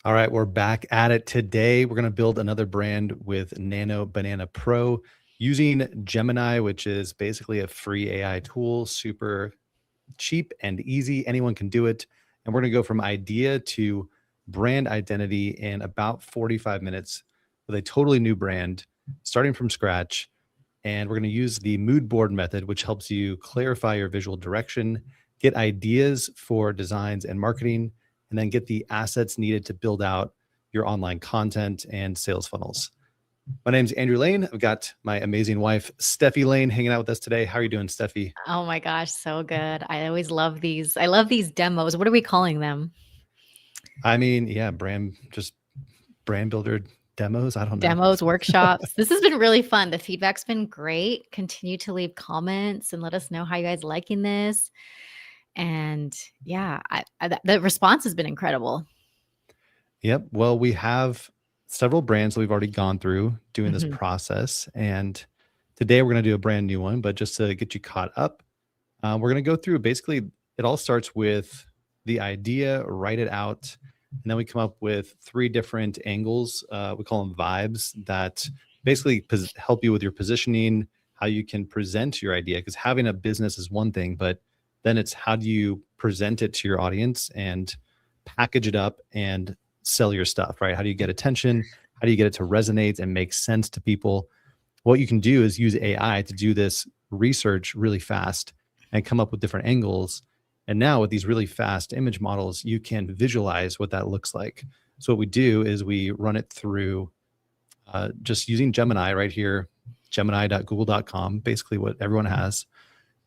All right, we're back at it today. We're going to build another brand with Nano Banana Pro using Gemini, which is basically a free AI tool, super cheap and easy. Anyone can do it. And we're going to go from idea to brand identity in about 45 minutes with a totally new brand, starting from scratch. And we're going to use the mood board method, which helps you clarify your visual direction, get ideas for designs and marketing, and then get the assets needed to build out your online content and sales funnels. My name's Andrew Lane. I've got my amazing wife, Steffi Lane, hanging out with us today. How are you doing, Steffi? Oh my gosh, so good. I always love these. I love these demos. What are we calling them? I mean, yeah, just brand builder demos. I don't know. Demos, workshops. This has been really fun. The feedback's been great. Continue to leave comments and let us know how you guys liking this. And yeah, the response has been incredible. Yep. Well, we have several brands that we've already gone through doing this Mhm. process. And today we're going to do a brand new one. But just to get you caught up, we're going to go through basically, it all starts with the idea, write it out. And then we come up with three different angles. We call them vibes that basically help you with your positioning, how you can present your idea. Because having a business is one thing, but then it's how do you present it to your audience and package it up and sell your stuff, right? How do you get attention? How do you get it to resonate and make sense to people? What you can do is use AI to do this research really fast and come up with different angles. And now with these really fast image models, you can visualize what that looks like. So what we do is we run it through just using Gemini right here, gemini.google.com, basically what everyone has.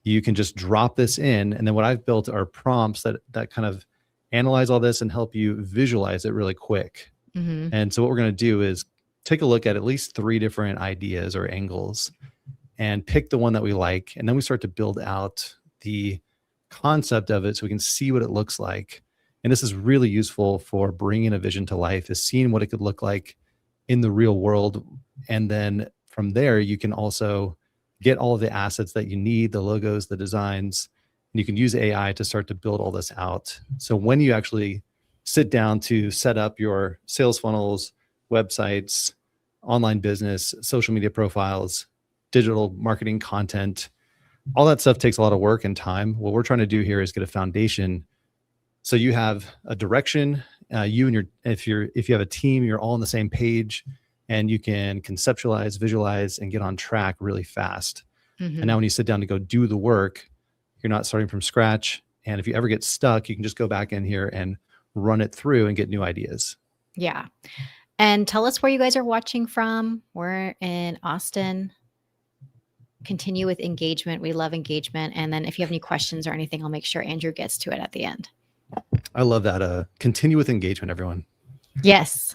You can just drop this in. And then what I've built are prompts that kind of analyze all this and help you visualize it really quick. Mhm. And so what we're going to do is take a look at least three different ideas or angles and pick the one that we like. And then we start to build out the concept of it so we can see what it looks like. And this is really useful for bringing a vision to life, is seeing what it could look like in the real world. And then from there, you can also get all of the assets that you need, the logos, the designs, and you can use AI to start to build all this out. So when you actually sit down to set up your sales funnels, websites, online business, social media profiles, digital marketing content, all that stuff takes a lot of work and time. What we're trying to do here is get a foundation so you have a direction. You and if you have a team, you're all on the same page, and you can conceptualize, visualize, and get on track really fast. And now Mhm. when you sit down to go do the work, you're not starting from scratch. And if you ever get stuck, you can just go back in here and run it through and get new ideas. Yeah. And tell us where you guys are watching from. We're in Austin. Continue with engagement. We love engagement. And then if you have any questions or anything, I'll make sure Andrew gets to it at the end. I love that. Continue with engagement, everyone. Yes.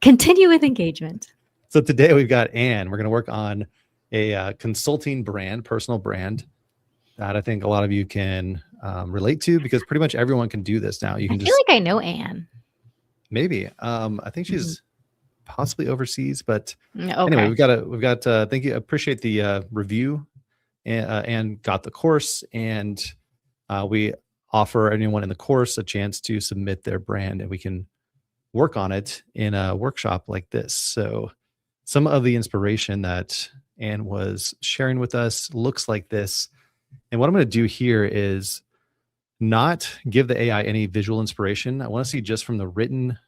Continue with engagement. So today we've got Anne. We're going to work on a consulting brand, personal brand that I think a lot of you can relate to, because pretty much everyone can do this now. You I can feel just like I know Anne. maybe. I think she's possibly overseas, but anyway, Okay. we've got. Thank you. Appreciate the review, and got the course, and we offer anyone in the course a chance to submit their brand, and we can work on it in a workshop like this. So some of the inspiration that Anne was sharing with us looks like this. And what I'm going to do here is not give the AI any visual inspiration. I want to see just from the written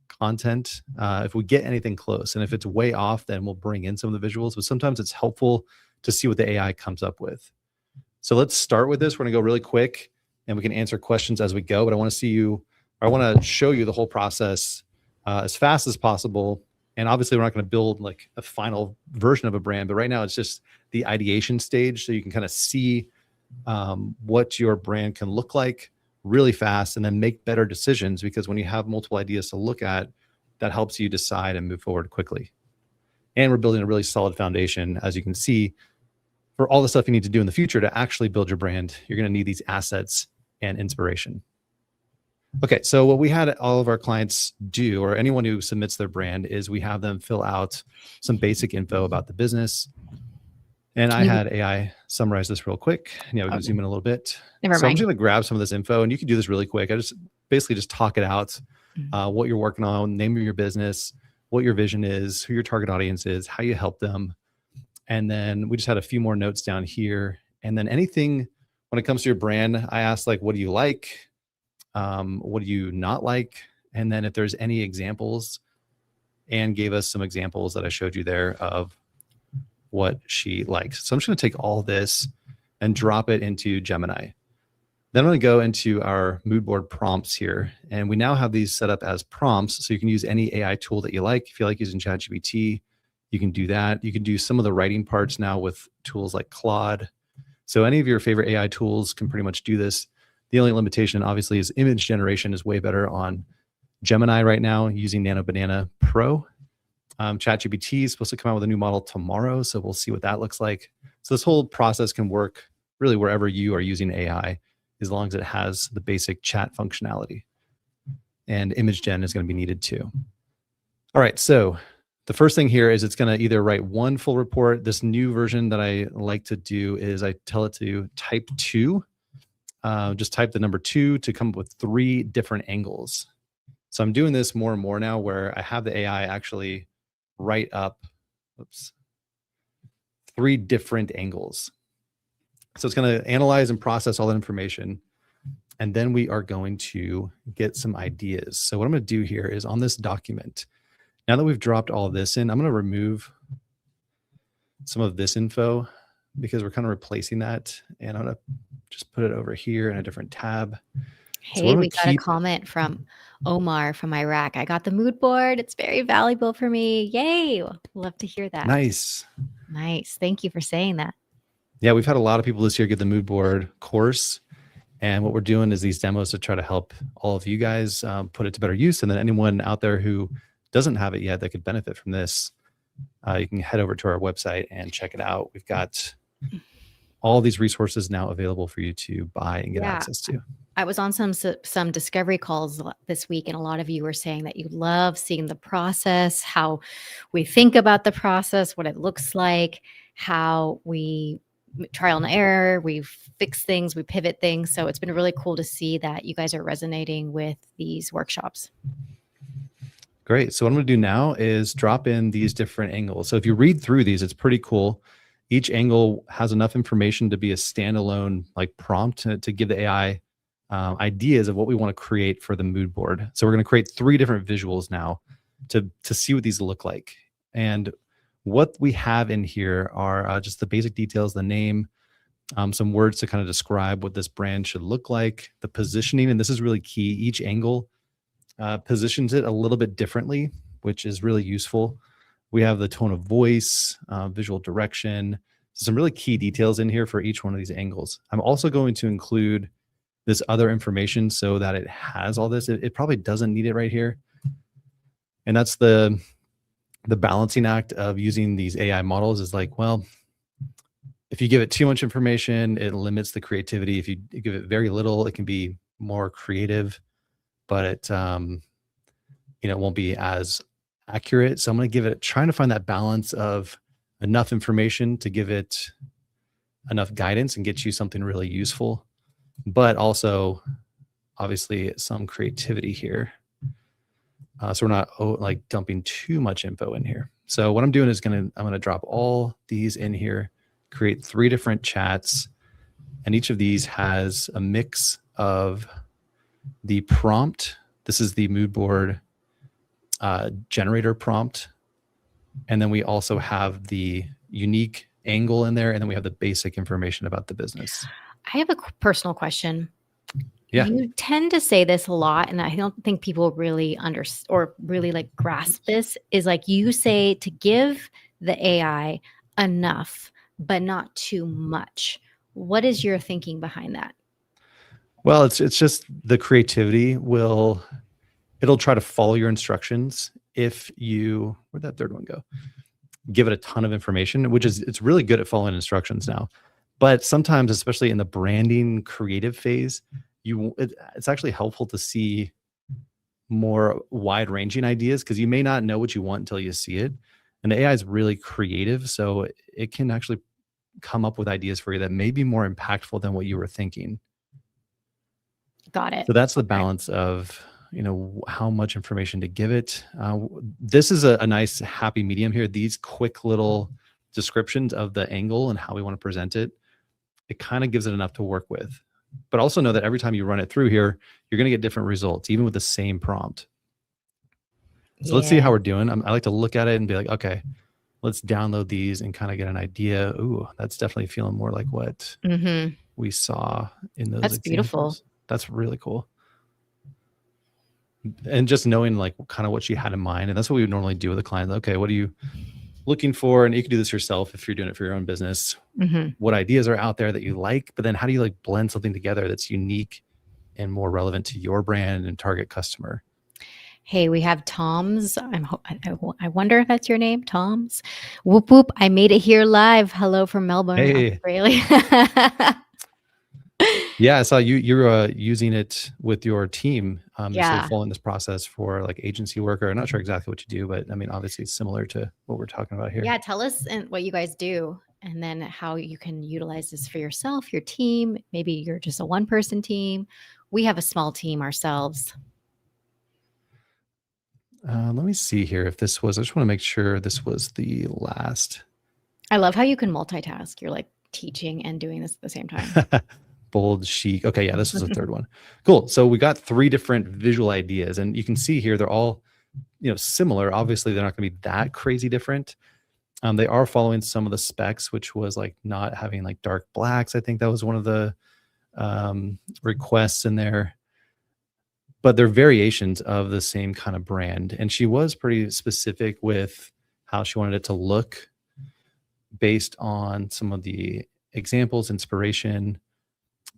content if we get anything close. And if it's way off, then we'll bring in some of the visuals. But sometimes it's helpful to see what the AI comes up with. So let's start with this. We're going to go really quick and we can answer questions as we go. But I want to show you the whole process as fast as possible. And obviously, we're not going to build like a final version of a brand, but right now it's just the ideation stage. So you can kind of see what your brand can look like really fast and then make better decisions, because when you have multiple ideas to look at, that helps you decide and move forward quickly. And we're building a really solid foundation, as you can see, for all the stuff you need to do in the future to actually build your brand. You're going to need these assets and inspiration. Okay, so what we had all of our clients do, or anyone who submits their brand, is we have them fill out some basic info about the business. And I had AI summarize this real quick. Yeah, we can zoom in a little bit. Never So I'm mind. just going to grab some of this info, and you can do this really quick. I just basically just talk it out. what you're working on, name of your business, what your vision is, who your target audience is, how you help them. And then we just had a few more notes down here. And then anything when it comes to your brand, I asked like, what do you like? What do you not like? And then if there's any examples, Anne gave us some examples that I showed you there of what she likes. So I'm just going to take all this and drop it into Gemini. Then I'm going to go into our mood board prompts here. And we now have these set up as prompts. So you can use any AI tool that you like. If you like using ChatGPT, you can do that. You can do some of the writing parts now with tools like Claude. So any of your favorite AI tools can pretty much do this. The only limitation obviously is image generation is way better on Gemini right now using Nano Banana Pro. ChatGPT is supposed to come out with a new model tomorrow. So we'll see what that looks like. So this whole process can work really wherever you are using AI, as long as it has the basic chat functionality. And image gen is going to be needed too. All right, so the first thing here is it's going to either write one full report. This new version that I like to do is I tell it to type 2. Just type the number 2 to come up with 3 different angles. So I'm doing this more and more now where I have the AI actually write up 3 different angles. So it's going to analyze and process all that information. And then we are going to get some ideas. So what I'm going to do here is on this document, now that we've dropped all of this in, I'm going to remove some of this info because we're kind of replacing that. And I'm going to just put it over here in a different tab. Hey, we got a comment from Omar from Iraq. I got the mood board. It's very valuable for me. Yay. Love to hear that. Nice. Nice. Thank you for saying that. Yeah, we've had a lot of people this year get the mood board course. And what we're doing is these demos to try to help all of you guys put it to better use. And then anyone out there who doesn't have it yet that could benefit from this, you can head over to our website and check it out. We've got all these resources now available for you to buy and get access to. I was on some discovery calls this week, and a lot of you were saying that you love seeing the process, how we think about the process, what it looks like, how we trial and error, we fix things, we pivot things. So it's been really cool to see that you guys are resonating with these workshops. Great. So what I'm going to do now is drop in these different angles. So if you read through these, it's pretty cool. Each angle has enough information to be a standalone like prompt to give the AI ideas of what we want to create for the mood board. So we're going to create 3 different visuals now to see what these look like. And what we have in here are just the basic details, the name, some words to kind of describe what this brand should look like, the positioning, and this is really key. Each angle positions it a little bit differently, which is really useful. We have the tone of voice, visual direction, some really key details in here for each one of these angles. I'm also going to include this other information so that it has all this. It probably doesn't need it right here. And that's the balancing act of using these AI models is like, well, if you give it too much information, it limits the creativity. If you give it very little, it can be more creative, but it won't be as accurate. So I'm going to give it, trying to find that balance of enough information to give it enough guidance and get you something really useful, but also obviously some creativity here. So we're not like dumping too much info in here. So what I'm doing is I'm going to drop all these in here, create 3 different chats. And each of these has a mix of the prompt. This is the mood board generator prompt. And then we also have the unique angle in there. And then we have the basic information about the business. I have a personal question. Yeah. You tend to say this a lot, and I don't think people really understand or really like grasp this, is like you say to give the AI enough, but not too much. What is your thinking behind that? Well, it's just the creativity it'll try to follow your instructions. If you, where'd that third one go? Give it a ton of information, it's really good at following instructions now. But sometimes, especially in the branding creative phase, it's actually helpful to see more wide-ranging ideas because you may not know what you want until you see it. And the AI is really creative, so it can actually come up with ideas for you that may be more impactful than what you were thinking. Got it. So that's the balance of how much information to give it. This is a nice happy medium here. These quick little descriptions of the angle and how we want to present it, it kind of gives it enough to work with. But also know that every time you run it through here, you're going to get different results, even with the same prompt. So let's see how we're doing. I like to look at it and be like, okay, let's download these and kind of get an idea. Ooh, that's definitely feeling more like what we saw in those That's examples. beautiful. That's really cool. And just knowing like kind of what she had in mind. And that's what we would normally do with a client. Okay, what are you looking for? And you can do this yourself if you're doing it for your own business. What ideas are out there that you like, but then how do you like blend something together that's unique and more relevant to your brand and target customer? Hey, we have Tom's. I wonder if that's your name, Tom's. Whoop whoop! I made it here live. Hello from Melbourne, Australia. Yeah, I saw you're using it with your team. Yeah, so following this process for like agency work, or I'm not sure exactly what you do, but I mean, obviously it's similar to what we're talking about here. yeah. Tell us what you guys do, and then how you can utilize this for yourself, your team. Maybe you're just a one-person team. We have a small team ourselves. Let me see here if this was. I just want to make sure this was the last. I love how you can multitask. You're like teaching and doing this at the same time. Bold, chic. Okay, yeah, this was the third one. Cool. So we got 3 different visual ideas, and you can see here they're all, similar. Obviously, they're not going to be that crazy different. They are following some of the specs, which was like not having like dark blacks. I think that was one of the requests in there. But they're variations of the same kind of brand. And she was pretty specific with how she wanted it to look based on some of the examples, inspiration.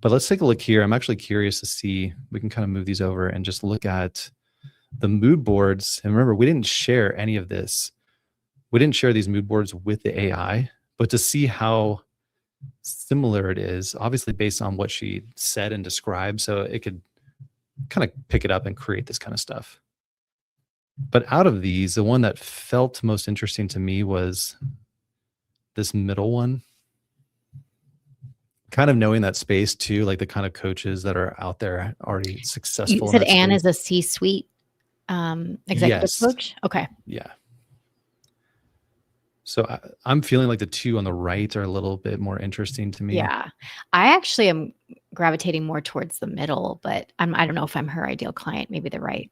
But let's take a look here. I'm actually curious to see, we can kind of move these over and just look at the mood boards. And remember, we didn't share any of this. We didn't share these mood boards with the AI, but to see how similar it is, obviously based on what she said and described, so it could kind of pick it up and create this kind of stuff. But out of these, the one that felt most interesting to me was this middle one. Kind of knowing that space too, like the kind of coaches that are out there already successful. You said Anne is a C-suite executive coach? Okay. Yeah. So I'm feeling like the 2 on the right are a little bit more interesting to me. Yeah. I actually am gravitating more towards the middle, but I don't know if I'm her ideal client. Maybe the right.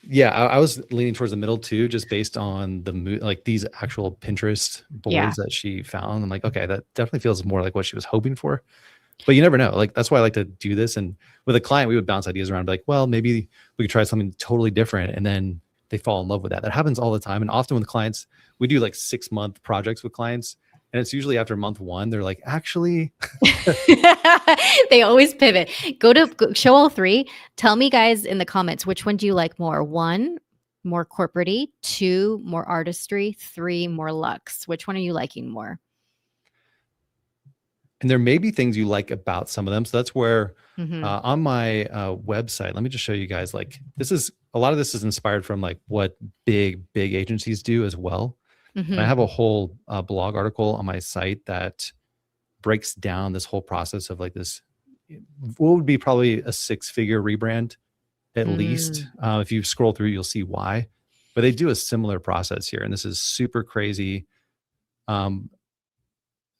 Yeah, I was leaning towards the middle too, just based on the like these actual Pinterest boards that she found. I'm like, okay, that definitely feels more like what she was hoping for. But you never know. Like that's why I like to do this. And with a client, we would bounce ideas around, be like, well, maybe we could try something totally different, and then they fall in love with that. That happens all the time. And often with clients, we do like 6-month projects with clients, and it's usually after month 1, they're like, actually, they always pivot. Go show all 3. Tell me guys in the comments, which one do you like more? 1, more corporate-y, 2, more artistry, 3, more luxe. Which one are you liking more? And there may be things you like about some of them. So that's where on my website, let me just show you guys, like a lot of this is inspired from like what big agencies do as well. And I have a whole blog article on my site that breaks down this whole process of like this, what would be probably a 6-figure rebrand at least. If you scroll through, you'll see why. But they do a similar process here. And this is super crazy.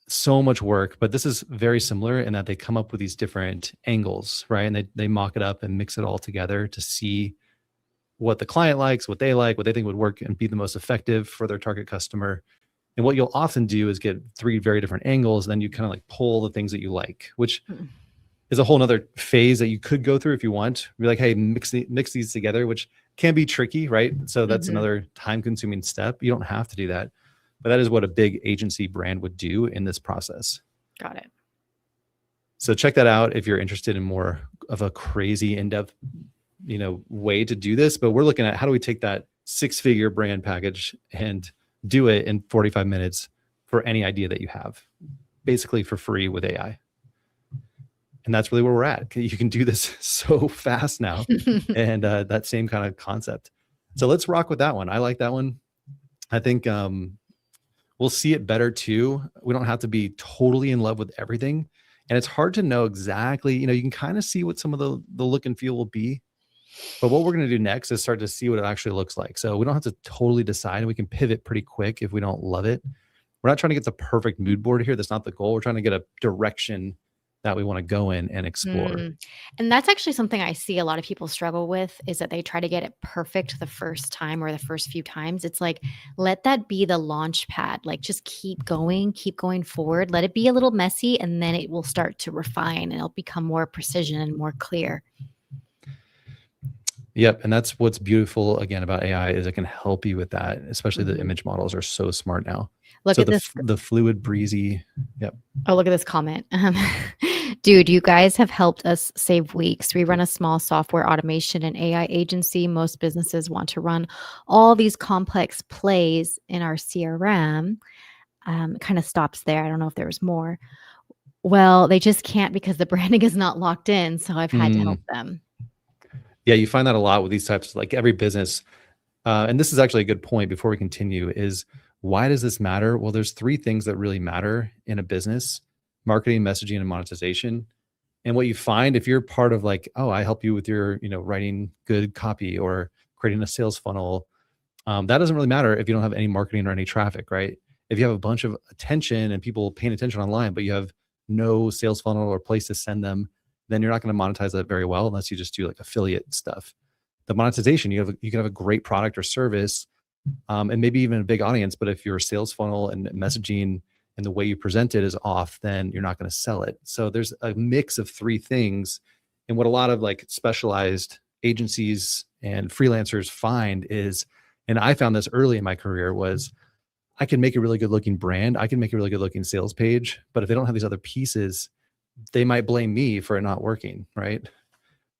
So much work, but this is very similar in that they come up with these different angles, right? And they mock it up and mix it all together to see what the client likes, what they like, what they think would work and be the most effective for their target customer. And what you'll often do is get 3 very different angles, and then you kind of like pull the things that you like, which is a whole nother phase that you could go through if you want. Be like, hey, mix these together, which can be tricky, right? So that's another time-consuming step. You don't have to do that, but that is what a big agency brand would do in this process. Got it. So check that out if you're interested in more of a crazy in-depth, way to do this. But we're looking at how do we take that 6-figure brand package and do it in 45 minutes for any idea that you have, basically for free with AI. And that's really where we're at. You can do this so fast now. And that same kind of concept. So let's rock with that one. I like that one. I think we'll see it better too. We don't have to be totally in love with everything. And it's hard to know exactly, you can kind of see what some of the look and feel will be. But what we're going to do next is start to see what it actually looks like. So we don't have to totally decide. We can pivot pretty quick if we don't love it. We're not trying to get the perfect mood board here. That's not the goal. We're trying to get a direction that we want to go in and explore. And that's actually something I see a lot of people struggle with, is that they try to get it perfect the first time or the first few times. It's like, let that be the launch pad. Like, just keep going forward. Let it be a little messy, and then it will start to refine and it'll become more precision and more clear. Yep. And that's what's beautiful again about AI, is it can help you with that, especially the image models are so smart now. Look So at this. the fluid, breezy. Yep. Oh, look at this comment. Dude, you guys have helped us save weeks. We run a small software automation and AI agency. Most businesses want to run all these complex plays in our CRM. It kind of stops there. I don't know if there was more. Well, they just can't because the branding is not locked in. So I've had to help them. Yeah, you find that a lot with these types, like every business. And this is actually a good point before we continue, is why does this matter? Well, there's three things that really matter in a business: marketing, messaging, and monetization. And what you find if you're part of like, oh, I help you with your, writing good copy or creating a sales funnel, that doesn't really matter if you don't have any marketing or any traffic, right? If you have a bunch of attention and people paying attention online, but you have no sales funnel or place to send them, then you're not going to monetize that very well unless you just do like affiliate stuff. The monetization, you can have a great product or service, and maybe even a big audience, but if your sales funnel and messaging and the way you present it is off, then you're not going to sell it. So there's a mix of three things. And what a lot of like specialized agencies and freelancers find is, and I found this early in my career, was I can make a really good looking brand. I can make a really good looking sales page, but if they don't have these other pieces, they might blame me for it not working, right?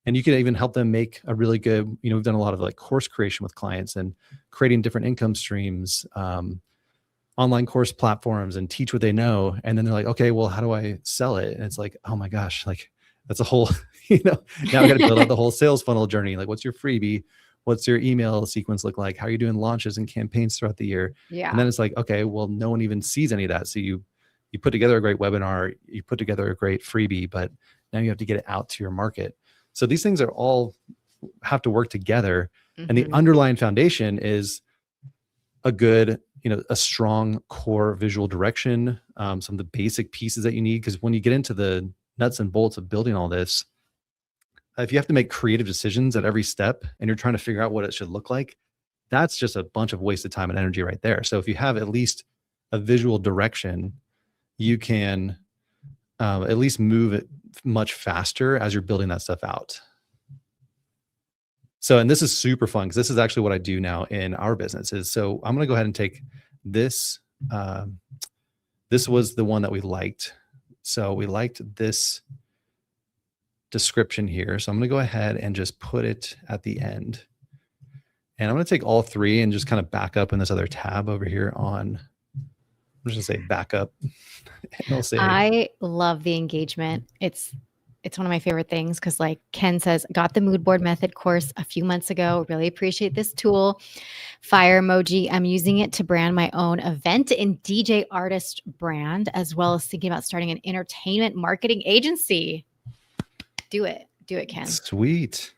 And you can even help them make a really good, we've done a lot of like course creation with clients and creating different income streams, online course platforms, and teach what they know. And then they're like, okay, well, how do I sell it? And it's like, oh my gosh, like that's a whole, now we got to build out the whole sales funnel journey. Like, what's your freebie? What's your email sequence look like? How are you doing launches and campaigns throughout the year? Yeah. And then it's like, okay, well, no one even sees any of that. So you put together a great webinar, you put together a great freebie, but now you have to get it out to your market. So these things are all have to work together. And the underlying foundation is a good, a strong core visual direction, some of the basic pieces that you need. Because when you get into the nuts and bolts of building all this, if you have to make creative decisions at every step and you're trying to figure out what it should look like, that's just a bunch of wasted time and energy right there. So if you have at least a visual direction, you can at least move it much faster as you're building that stuff out. So, and this is super fun because this is actually what I do now in our businesses. So I'm going to go ahead and take this. This was the one that we liked. So we liked this description here. So I'm going to go ahead and just put it at the end. And I'm going to take all three and just kind of back up in this other tab over here on, I'm just going to say backup. And I'll say, I love the engagement. It's one of my favorite things because, like Ken says, got the mood board method course a few months ago. Really appreciate this tool. Fire emoji. I'm using it to brand my own event and DJ artist brand, as well as thinking about starting an entertainment marketing agency. Do it, Ken. Sweet.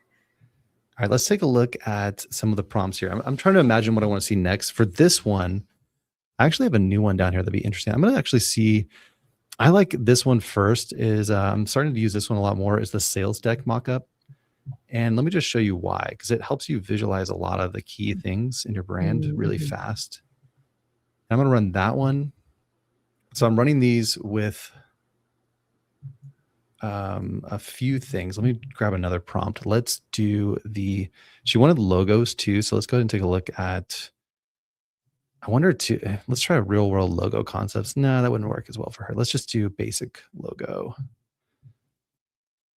All right, let's take a look at some of the prompts here. I'm trying to imagine what I want to see next. For this one, I actually have a new one down here that'd be interesting. I'm going to actually see, I like this one first, is I'm starting to use this one a lot more, is the sales deck mockup. And let me just show you why, because it helps you visualize a lot of the key things in your brand really fast. I'm going to run that one. So I'm running these with a few things. Let me grab another prompt. Let's do she wanted logos too. So let's go ahead and take a look at, let's try a real world logo concepts. No, that wouldn't work as well for her. Let's just do basic logo.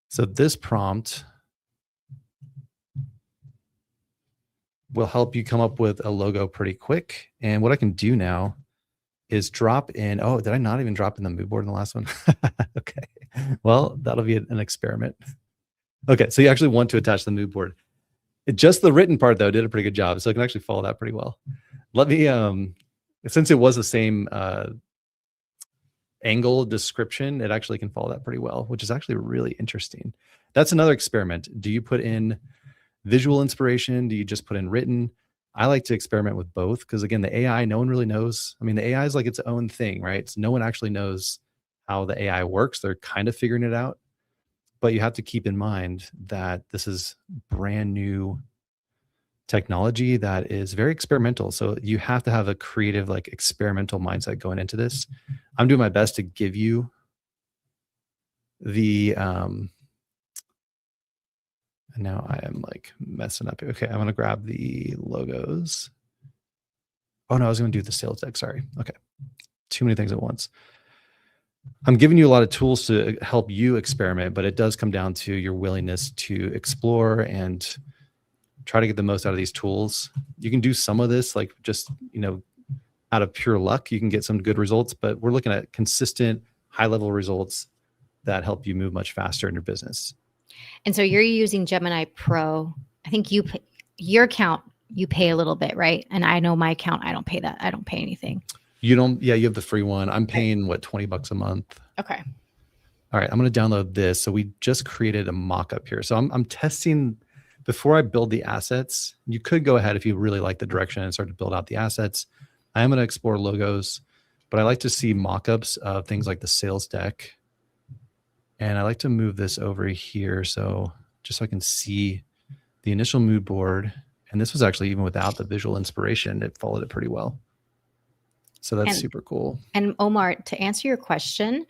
So this prompt will help you come up with a logo pretty quick. And what I can do now is drop in, oh, did I not even drop in the mood board in the last one? Okay, well, that'll be an experiment. Okay, so you actually want to attach the mood board. Just the written part though did a pretty good job. So I can actually follow that pretty well. Let me, since it was the same angle description, it actually can follow that pretty well, which is actually really interesting. That's another experiment. Do you put in visual inspiration? Do you just put in written? I like to experiment with both because, again, the AI, no one really knows. I mean, the AI is like its own thing, right? So no one actually knows how the AI works. They're kind of figuring it out. But you have to keep in mind that this is brand new technology that is very experimental. So you have to have a creative, like experimental mindset going into this. I'm doing my best to give you the and now I am like messing up. Okay, I'm gonna grab the logos. Oh no, I was gonna do the sales deck. Sorry. Okay. Too many things at once. I'm giving you a lot of tools to help you experiment, but it does come down to your willingness to explore and try to get the most out of these tools. You can do some of this, like just, out of pure luck, you can get some good results, but we're looking at consistent high level results that help you move much faster in your business. And so you're using Gemini Pro. I think your account, you pay a little bit, right? And I know my account, I don't pay that. I don't pay anything. You don't, yeah, you have the free one. I'm paying what, $20 a month. Okay. All right, I'm going to download this. So we just created a mock-up here. So I'm testing before I build the assets. You could go ahead if you really like the direction and start to build out the assets. I am going to explore logos, but I like to see mock-ups of things like the sales deck. And I like to move this over here. So just so I can see the initial mood board. And this was actually even without the visual inspiration, it followed it pretty well. So that's super cool. And Omar, to answer your question,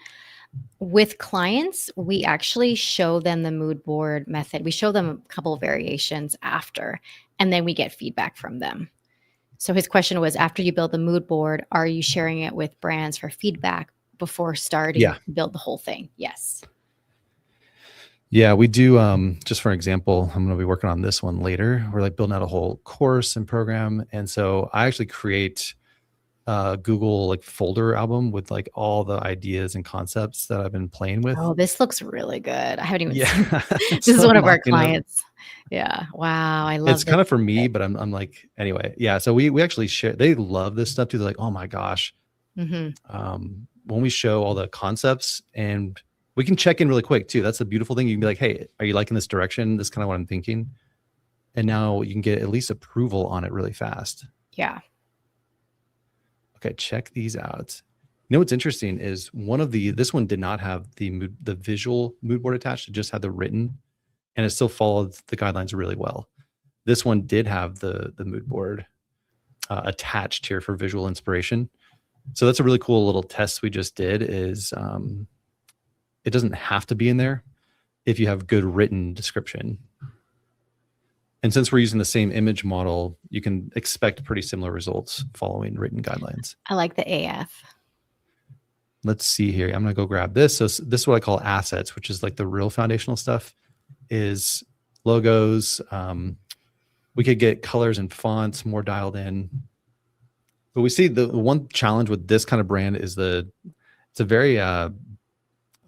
with clients, we actually show them the mood board method. We show them a couple of variations after, and then we get feedback from them. So his question was, after you build the mood board, are you sharing it with brands for feedback before starting to build the whole thing? Yes. Yeah, we do. Just for example, I'm going to be working on this one later. We're like building out a whole course and program. And so I actually create Google like folder album with like all the ideas and concepts that I've been playing with. Oh, this looks really good. I haven't even seen this. Is one of our clients. Yeah. Wow. I love it's kind of for me, but I'm like, anyway. Yeah. So we actually share, they love this stuff too. They're like, oh my gosh. When we show all the concepts, and we can check in really quick too. That's the beautiful thing. You can be like, hey, are you liking this direction? This is kind of what I'm thinking. And now you can get at least approval on it really fast. Yeah. Okay, check these out. You know what's interesting is this one did not have the visual mood board attached. It just had the written, and it still followed the guidelines really well. This one did have the mood board attached here for visual inspiration. So that's a really cool little test we just did. Is it doesn't have to be in there if you have good written description. And since we're using the same image model, you can expect pretty similar results following written guidelines. I like the AF. Let's see here. I'm going to go grab this. So this is what I call assets, which is like the real foundational stuff, is logos. We could get colors and fonts more dialed in. But we see the one challenge with this kind of brand is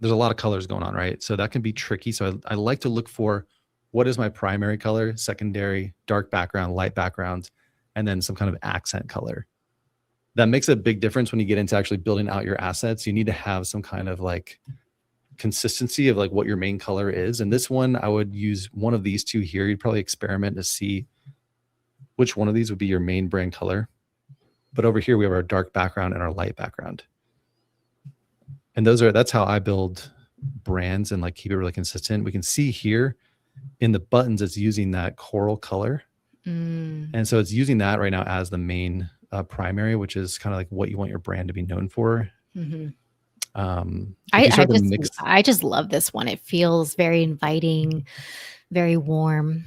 there's a lot of colors going on, right? So that can be tricky. So I like to look for, what is my primary color, secondary, dark background, light background, and then some kind of accent color. That makes a big difference when you get into actually building out your assets. You need to have some kind of like consistency of like what your main color is. And this one, I would use one of these two here. You'd probably experiment to see which one of these would be your main brand color. But over here, we have our dark background and our light background. And that's how I build brands and like keep it really consistent. We can see here in the buttons, it's using that coral color. And so it's using that right now as the main primary, which is kind of like what you want your brand to be known for. I just love this one. It feels very inviting, very warm.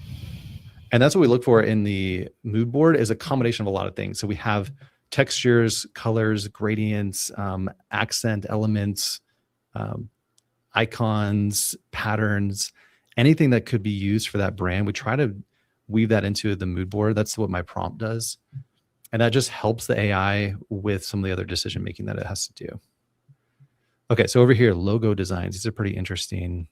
And that's what we look for in the mood board, is a combination of a lot of things. So we have textures, colors, gradients, accent elements, icons, patterns, anything that could be used for that brand. We try to weave that into the mood board. That's what my prompt does. And that just helps the AI with some of the other decision making that it has to do. Okay, so over here, logo designs. These are pretty interesting.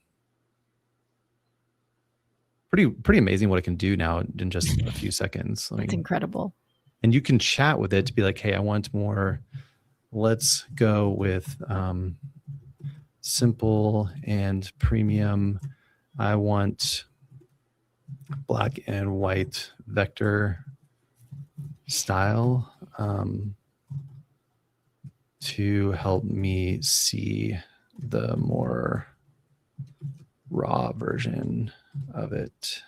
Pretty amazing what it can do now in just a few seconds. That's incredible. And you can chat with it to be like, hey, I want more. Let's go with simple and premium. I want black and white vector style to help me see the more raw version of it.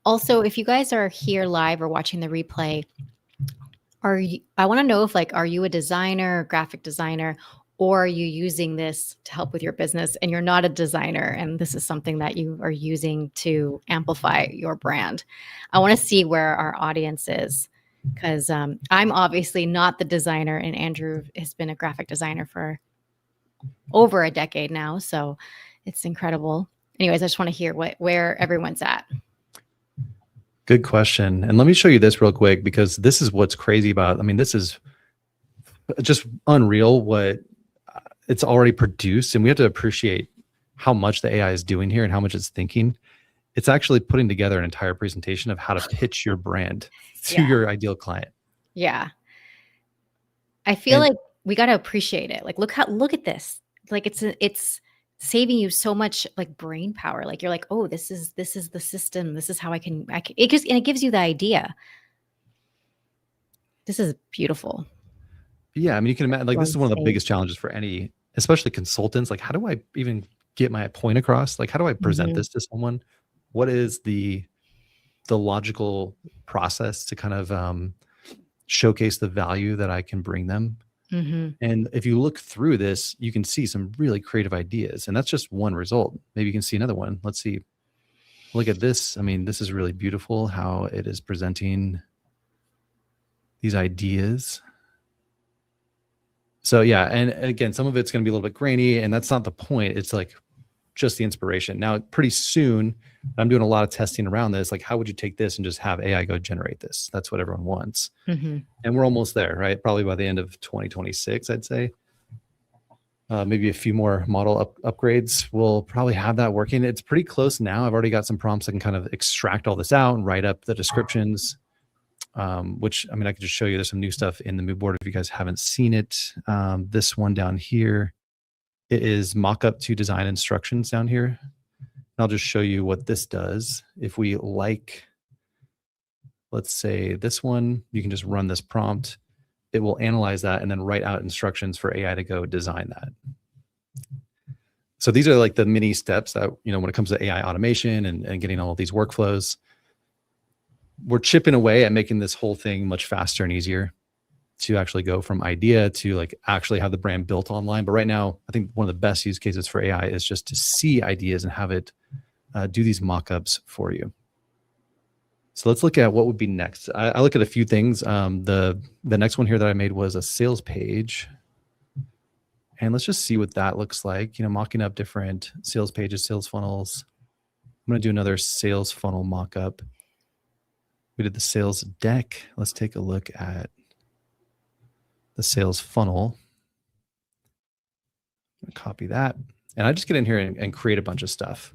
Also, if you guys are here live or watching the replay, I want to know if are you a designer, graphic designer, or are you using this to help with your business and you're not a designer and this is something that you are using to amplify your brand? I want to see where our audience is, because I'm obviously not the designer, and Andrew has been a graphic designer for over a decade now. So it's incredible. Anyways, I just want to hear where everyone's at. Good question. And let me show you this real quick, because this is what's crazy about, I mean, this is just unreal what it's already produced. And we have to appreciate how much the AI is doing here and how much it's thinking. It's actually putting together an entire presentation of how to pitch your brand to your ideal client. Yeah. I feel like we got to appreciate it. Like, look at this. Like it's saving you so much like brain power. Like you're like, oh, this is the system. This is how it gives you the idea. This is beautiful. Yeah. I mean, you can imagine, like, this is one of the biggest challenges for any, especially consultants. Like, how do I even get my point across? Like, how do I present this to someone? What is the logical process to kind of showcase the value that I can bring them? And if you look through this, you can see some really creative ideas, and that's just one result. Maybe you can see another one. Let's see. Look at this. I mean, this is really beautiful how it is presenting these ideas. So yeah, and again, some of it's going to be a little bit grainy, and that's not the point. It's like just the inspiration. Now, pretty soon, I'm doing a lot of testing around this. Like, how would you take this and just have AI go generate this? That's what everyone wants. And we're almost there, right? Probably by the end of 2026, I'd say. Maybe a few more model upgrades. We'll probably have that working. It's pretty close now. I've already got some prompts that can kind of extract all this out and write up the descriptions, which, I mean, I could just show you. There's some new stuff in the mood board if you guys haven't seen it. This one down here, it is mock-up to design instructions down here. I'll just show you what this does. If we like, let's say this one, you can just run this prompt. It will analyze that and then write out instructions for AI to go design that. So these are like the mini steps that, you know, when it comes to AI automation and getting all of these workflows, we're chipping away at making this whole thing much faster and easier to actually go from idea to like actually have the brand built online. But right now, I think one of the best use cases for AI is just to see ideas and have it do these mock-ups for you. So let's look at what would be next. I look at a few things. The next one here that I made was a sales page. And let's just see what that looks like. You know, mocking up different sales pages, sales funnels. I'm going to do another sales funnel mock-up. We did the sales deck. Let's take a look at the sales funnel. I'm going to copy that. And I just get in here and create a bunch of stuff.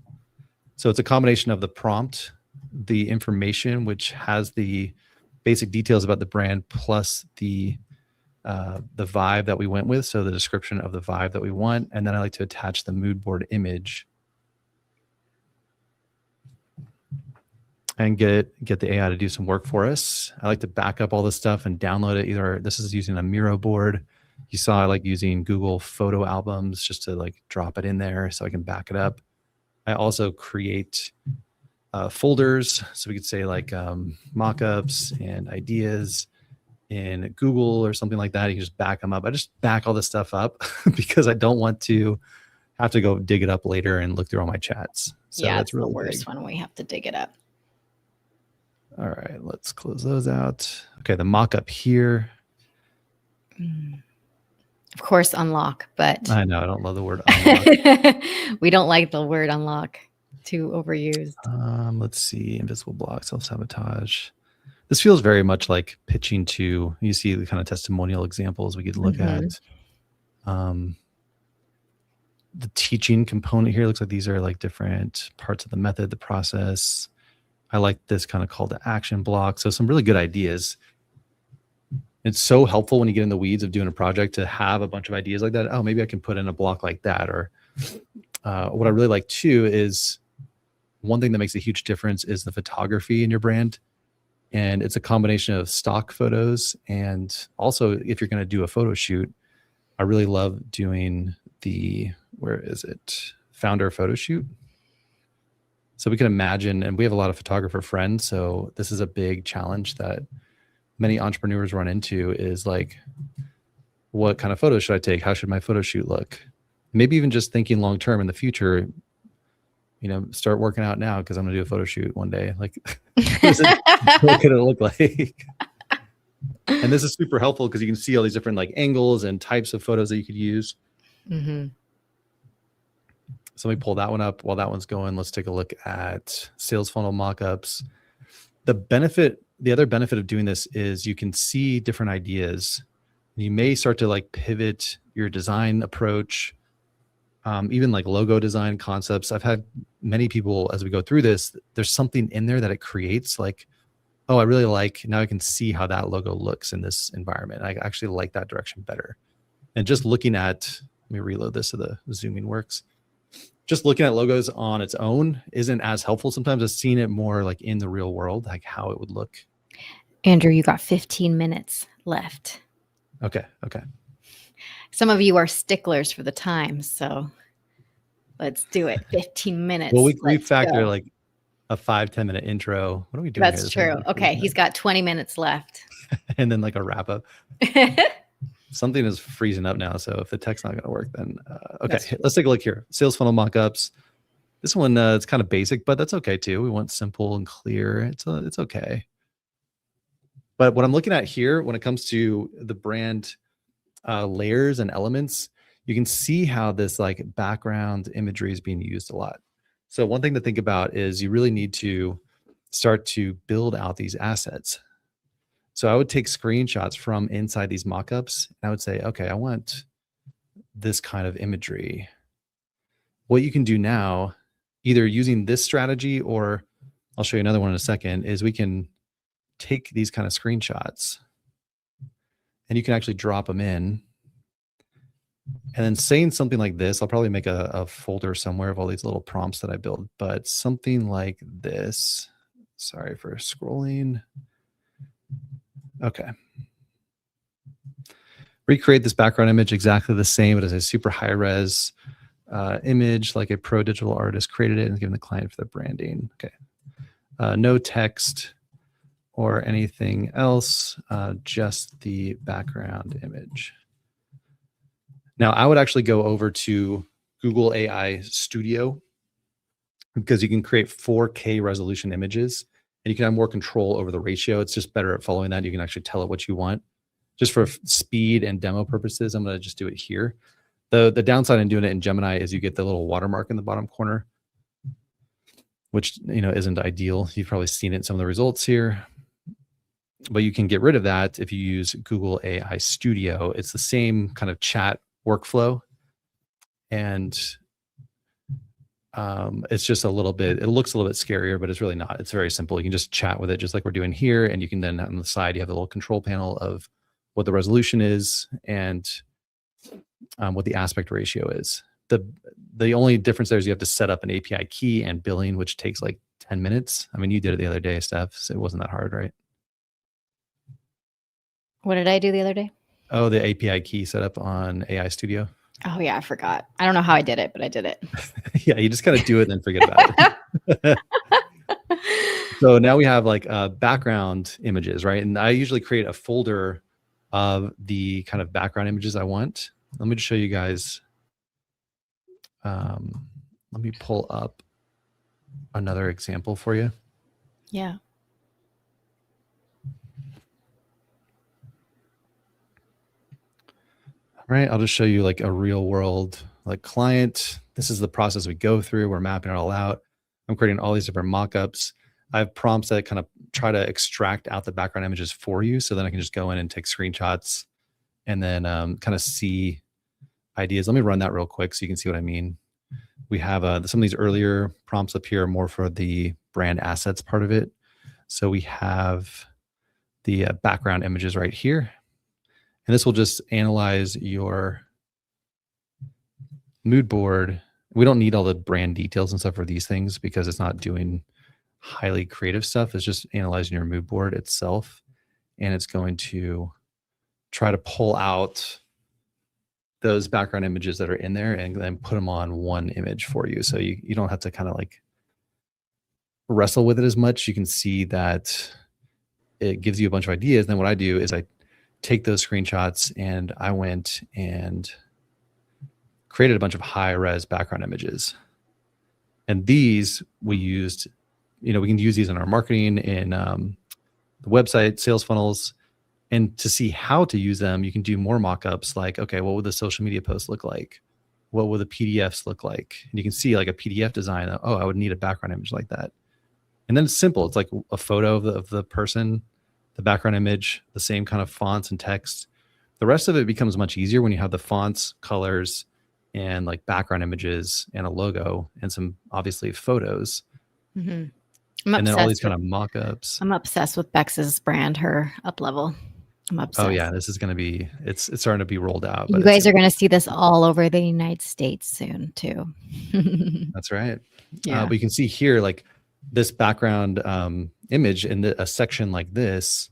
So it's a combination of the prompt, the information, which has the basic details about the brand, plus the vibe that we went with. So the description of the vibe that we want. And then I like to attach the mood board image and get the AI to do some work for us. I like to back up all this stuff and download it. Either this is using a Miro board. You saw I like using Google photo albums just to like drop it in there so I can back it up. I also create folders. So we could say like mockups and ideas in Google or something like that. You can just back them up. I just back all this stuff up because I don't want to have to go dig it up later and look through all my chats. So yeah, that's really the worst when we have to dig it up. All right, let's close those out. Okay, the mock-up here. Of course, unlock, but I know I don't love the word unlock. We don't like the word unlock. Too overused. Let's see, invisible block, self-sabotage. This feels very much like pitching to, you see the kind of testimonial examples we could look at. The teaching component here looks like these are like different parts of the method, the process. I like this kind of call to action block. So some really good ideas. It's so helpful when you get in the weeds of doing a project to have a bunch of ideas like that. Oh, maybe I can put in a block like that. Or what I really like too is one thing that makes a huge difference is the photography in your brand. And it's a combination of stock photos. And also, if you're going to do a photo shoot, I really love doing where is it? Founder photo shoot. So we can imagine, and we have a lot of photographer friends. So this is a big challenge that many entrepreneurs run into, is like, what kind of photos should I take? How should my photo shoot look? Maybe even just thinking long-term in the future, start working out now, because I'm going to do a photo shoot one day. Like, what could it look like? And this is super helpful because you can see all these different like angles and types of photos that you could use. Mm-hmm. So let me pull that one up. While that one's going, let's take a look at sales funnel mockups. The other benefit of doing this is you can see different ideas. You may start to like pivot your design approach, even like logo design concepts. I've had many people, as we go through this, there's something in there that it creates, like, oh, I really like, now I can see how that logo looks in this environment. I actually like that direction better. And just looking at, let me reload this so the zooming works. Just looking at logos on its own isn't as helpful sometimes as seeing it more like in the real world, like how it would look. Andrew, you got 15 minutes left. Okay. Some of you are sticklers for the time, so let's do it. 15 minutes. Well, we factor go. like a 5-10 minute intro. What are we doing? That's true. Okay, he's got 20 minutes left. And then like a wrap up. Something is freezing up now, so if the tech's not going to work, then okay. Let's take a look here. Sales funnel mockups. This one it's kind of basic, but that's okay too. We want simple and clear. It's okay. But what I'm looking at here, when it comes to the brand layers and elements, you can see how this like background imagery is being used a lot. So one thing to think about is you really need to start to build out these assets. So I would take screenshots from inside these mockups, and I would say, okay, I want this kind of imagery. What you can do now, either using this strategy, or I'll show you another one in a second, is we can take these kind of screenshots and you can actually drop them in. And then saying something like this, I'll probably make a folder somewhere of all these little prompts that I build, but something like this. Sorry for scrolling. Okay. Recreate this background image exactly the same, but as a super high res image, like a pro digital artist created it and given the client for the branding. Okay. No text or anything else, just the background image. Now, I would actually go over to Google AI Studio, because you can create 4K resolution images and you can have more control over the ratio. It's just better at following that. You can actually tell it what you want. Just for speed and demo purposes, I'm going to just do it here. The downside in doing it in Gemini is you get the little watermark in the bottom corner, which isn't ideal. You've probably seen it in some of the results here. But you can get rid of that if you use Google AI Studio. It's the same kind of chat workflow. And it's just it looks a little bit scarier, but it's really not. It's very simple. You can just chat with it just like we're doing here. And you can then on the side, you have a little control panel of what the resolution is and what the aspect ratio is. The only difference there is you have to set up an API key and billing, which takes like 10 minutes. I mean, you did it the other day, Steph, so it wasn't that hard, right? What did I do the other day? Oh, the API key setup on AI Studio. Oh yeah, I forgot. I don't know how I did it, but I did it. Yeah, you just kind of do it and then forget about it. So now we have like background images, right? And I usually create a folder of the kind of background images I want. Let me just show you guys. Let me pull up another example for you. Yeah. Right, I'll just show you like a real world like client. This is the process we go through. We're mapping it all out. I'm creating all these different mockups. I have prompts that kind of try to extract out the background images for you, so then I can just go in and take screenshots and then kind of see ideas. Let me run that real quick so you can see what I mean. We have some of these earlier prompts up here are more for the brand assets part of it. So we have the background images right here. And this will just analyze your mood board we don't need all the brand details and stuff for these things because it's not doing highly creative stuff. It's just analyzing your mood board itself, and it's going to try to pull out those background images that are in there and then put them on one image for you. So you don't have to kind of like wrestle with it as much. You can see that it gives you a bunch of ideas. Then what I do is I take those screenshots and I went and created a bunch of high res background images. And these we used, we can use these in our marketing, in the website, sales funnels. And to see how to use them, you can do more mock-ups like, okay, what would the social media posts look like? What would the PDFs look like? And you can see like a PDF design. Oh, I would need a background image like that. And then it's simple. It's like a photo of the person, the background image, the same kind of fonts and text. The rest of it becomes much easier when you have the fonts, colors, and like background images and a logo and some obviously photos. Mm-hmm. And then all these kind of mock-ups. I'm obsessed with Bex's brand, her up level. I'm obsessed. Oh yeah, this is going to be, it's starting to be rolled out. You guys are going to see this all over the United States soon too. That's right. Yeah. But you can see here, like this background image in a section like this,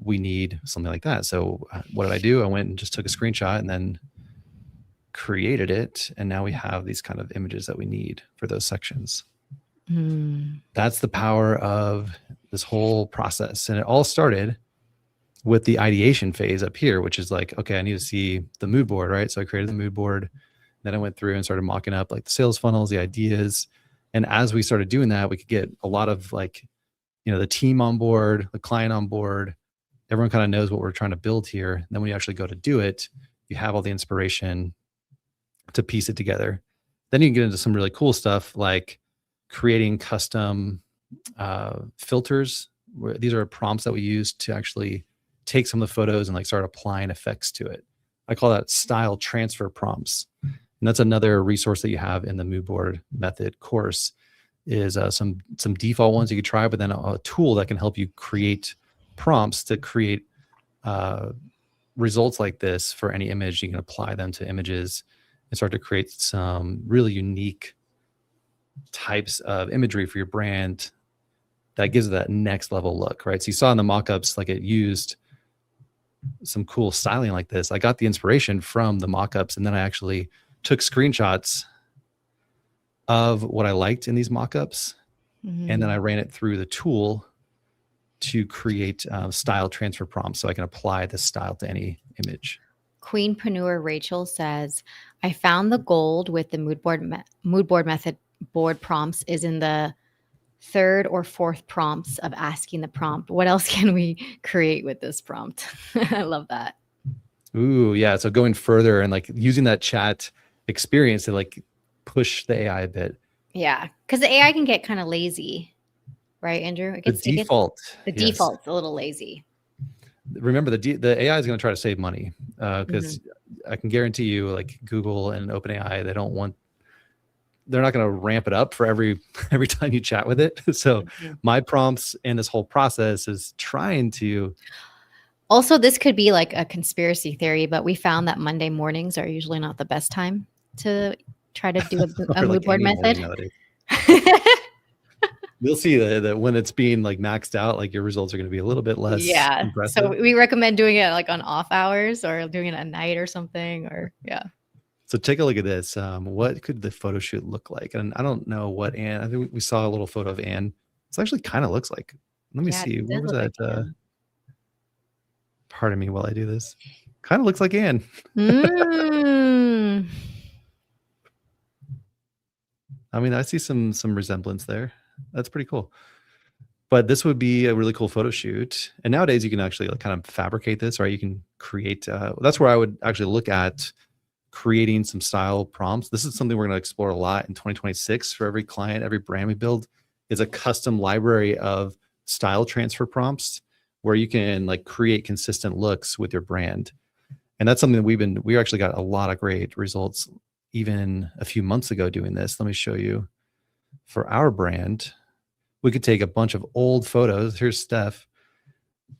we need something like that. So what did I do? I went and just took a screenshot and then created it. And now we have these kind of images that we need for those sections. That's the power of this whole process. And it all started with the ideation phase up here, which is like, okay, I need to see the mood board, right? So I created the mood board. Then I went through and started mocking up like the sales funnels, the ideas. And as we started doing that, we could get a lot of like, the team on board, the client on board. Everyone kind of knows what we're trying to build here. And then when you actually go to do it, you have all the inspiration to piece it together. Then you can get into some really cool stuff like creating custom filters. These are prompts that we use to actually take some of the photos and like start applying effects to it. I call that style transfer prompts. And that's another resource that you have in the mood board method course, is some default ones you could try, but then a tool that can help you create prompts to create results like this for any image. You can apply them to images and start to create some really unique types of imagery for your brand that gives it that next level look, right? So you saw in the mock-ups, like it used some cool styling like this. I got the inspiration from the mock-ups, and then I actually took screenshots of what I liked in these mock-ups, and then I ran it through the tool to create style transfer prompts so I can apply this style to any image. Queenpreneur Rachel says, I found the gold with the mood board method board prompts is in the third or fourth prompts of asking the prompt, what else can we create with this prompt? I love that. Ooh, yeah. So going further and like using that chat experience to like push the AI a bit. Yeah, because the AI can get kind of lazy, right, Andrew? The default's a little lazy. Remember, the AI is going to try to save money because I can guarantee you, like Google and OpenAI, they're not going to ramp it up for every time you chat with it. So my prompts and this whole process is trying to. Also, this could be like a conspiracy theory, but we found that Monday mornings are usually not the best time to try to do a mood board method. You'll see that when it's being like maxed out, like your results are going to be a little bit less. Yeah. Impressive. So we recommend doing it like on off hours or doing it at night or something, or yeah. So take a look at this. What could the photo shoot look like? And I don't know what Anne, I think we saw a little photo of Anne. It's actually kind of looks like, let me see. What was that? Like pardon me while I do this. Kind of looks like Anne. I mean, I see some resemblance there. That's pretty cool. But this would be a really cool photo shoot. And nowadays you can actually like kind of fabricate this, right? You can create, that's where I would actually look at creating some style prompts. This is something we're going to explore a lot in 2026 for every client, every brand we build is a custom library of style transfer prompts where you can like create consistent looks with your brand. And that's something that we actually got a lot of great results even a few months ago doing this. Let me show you. For our brand, we could take a bunch of old photos. Here's Steph.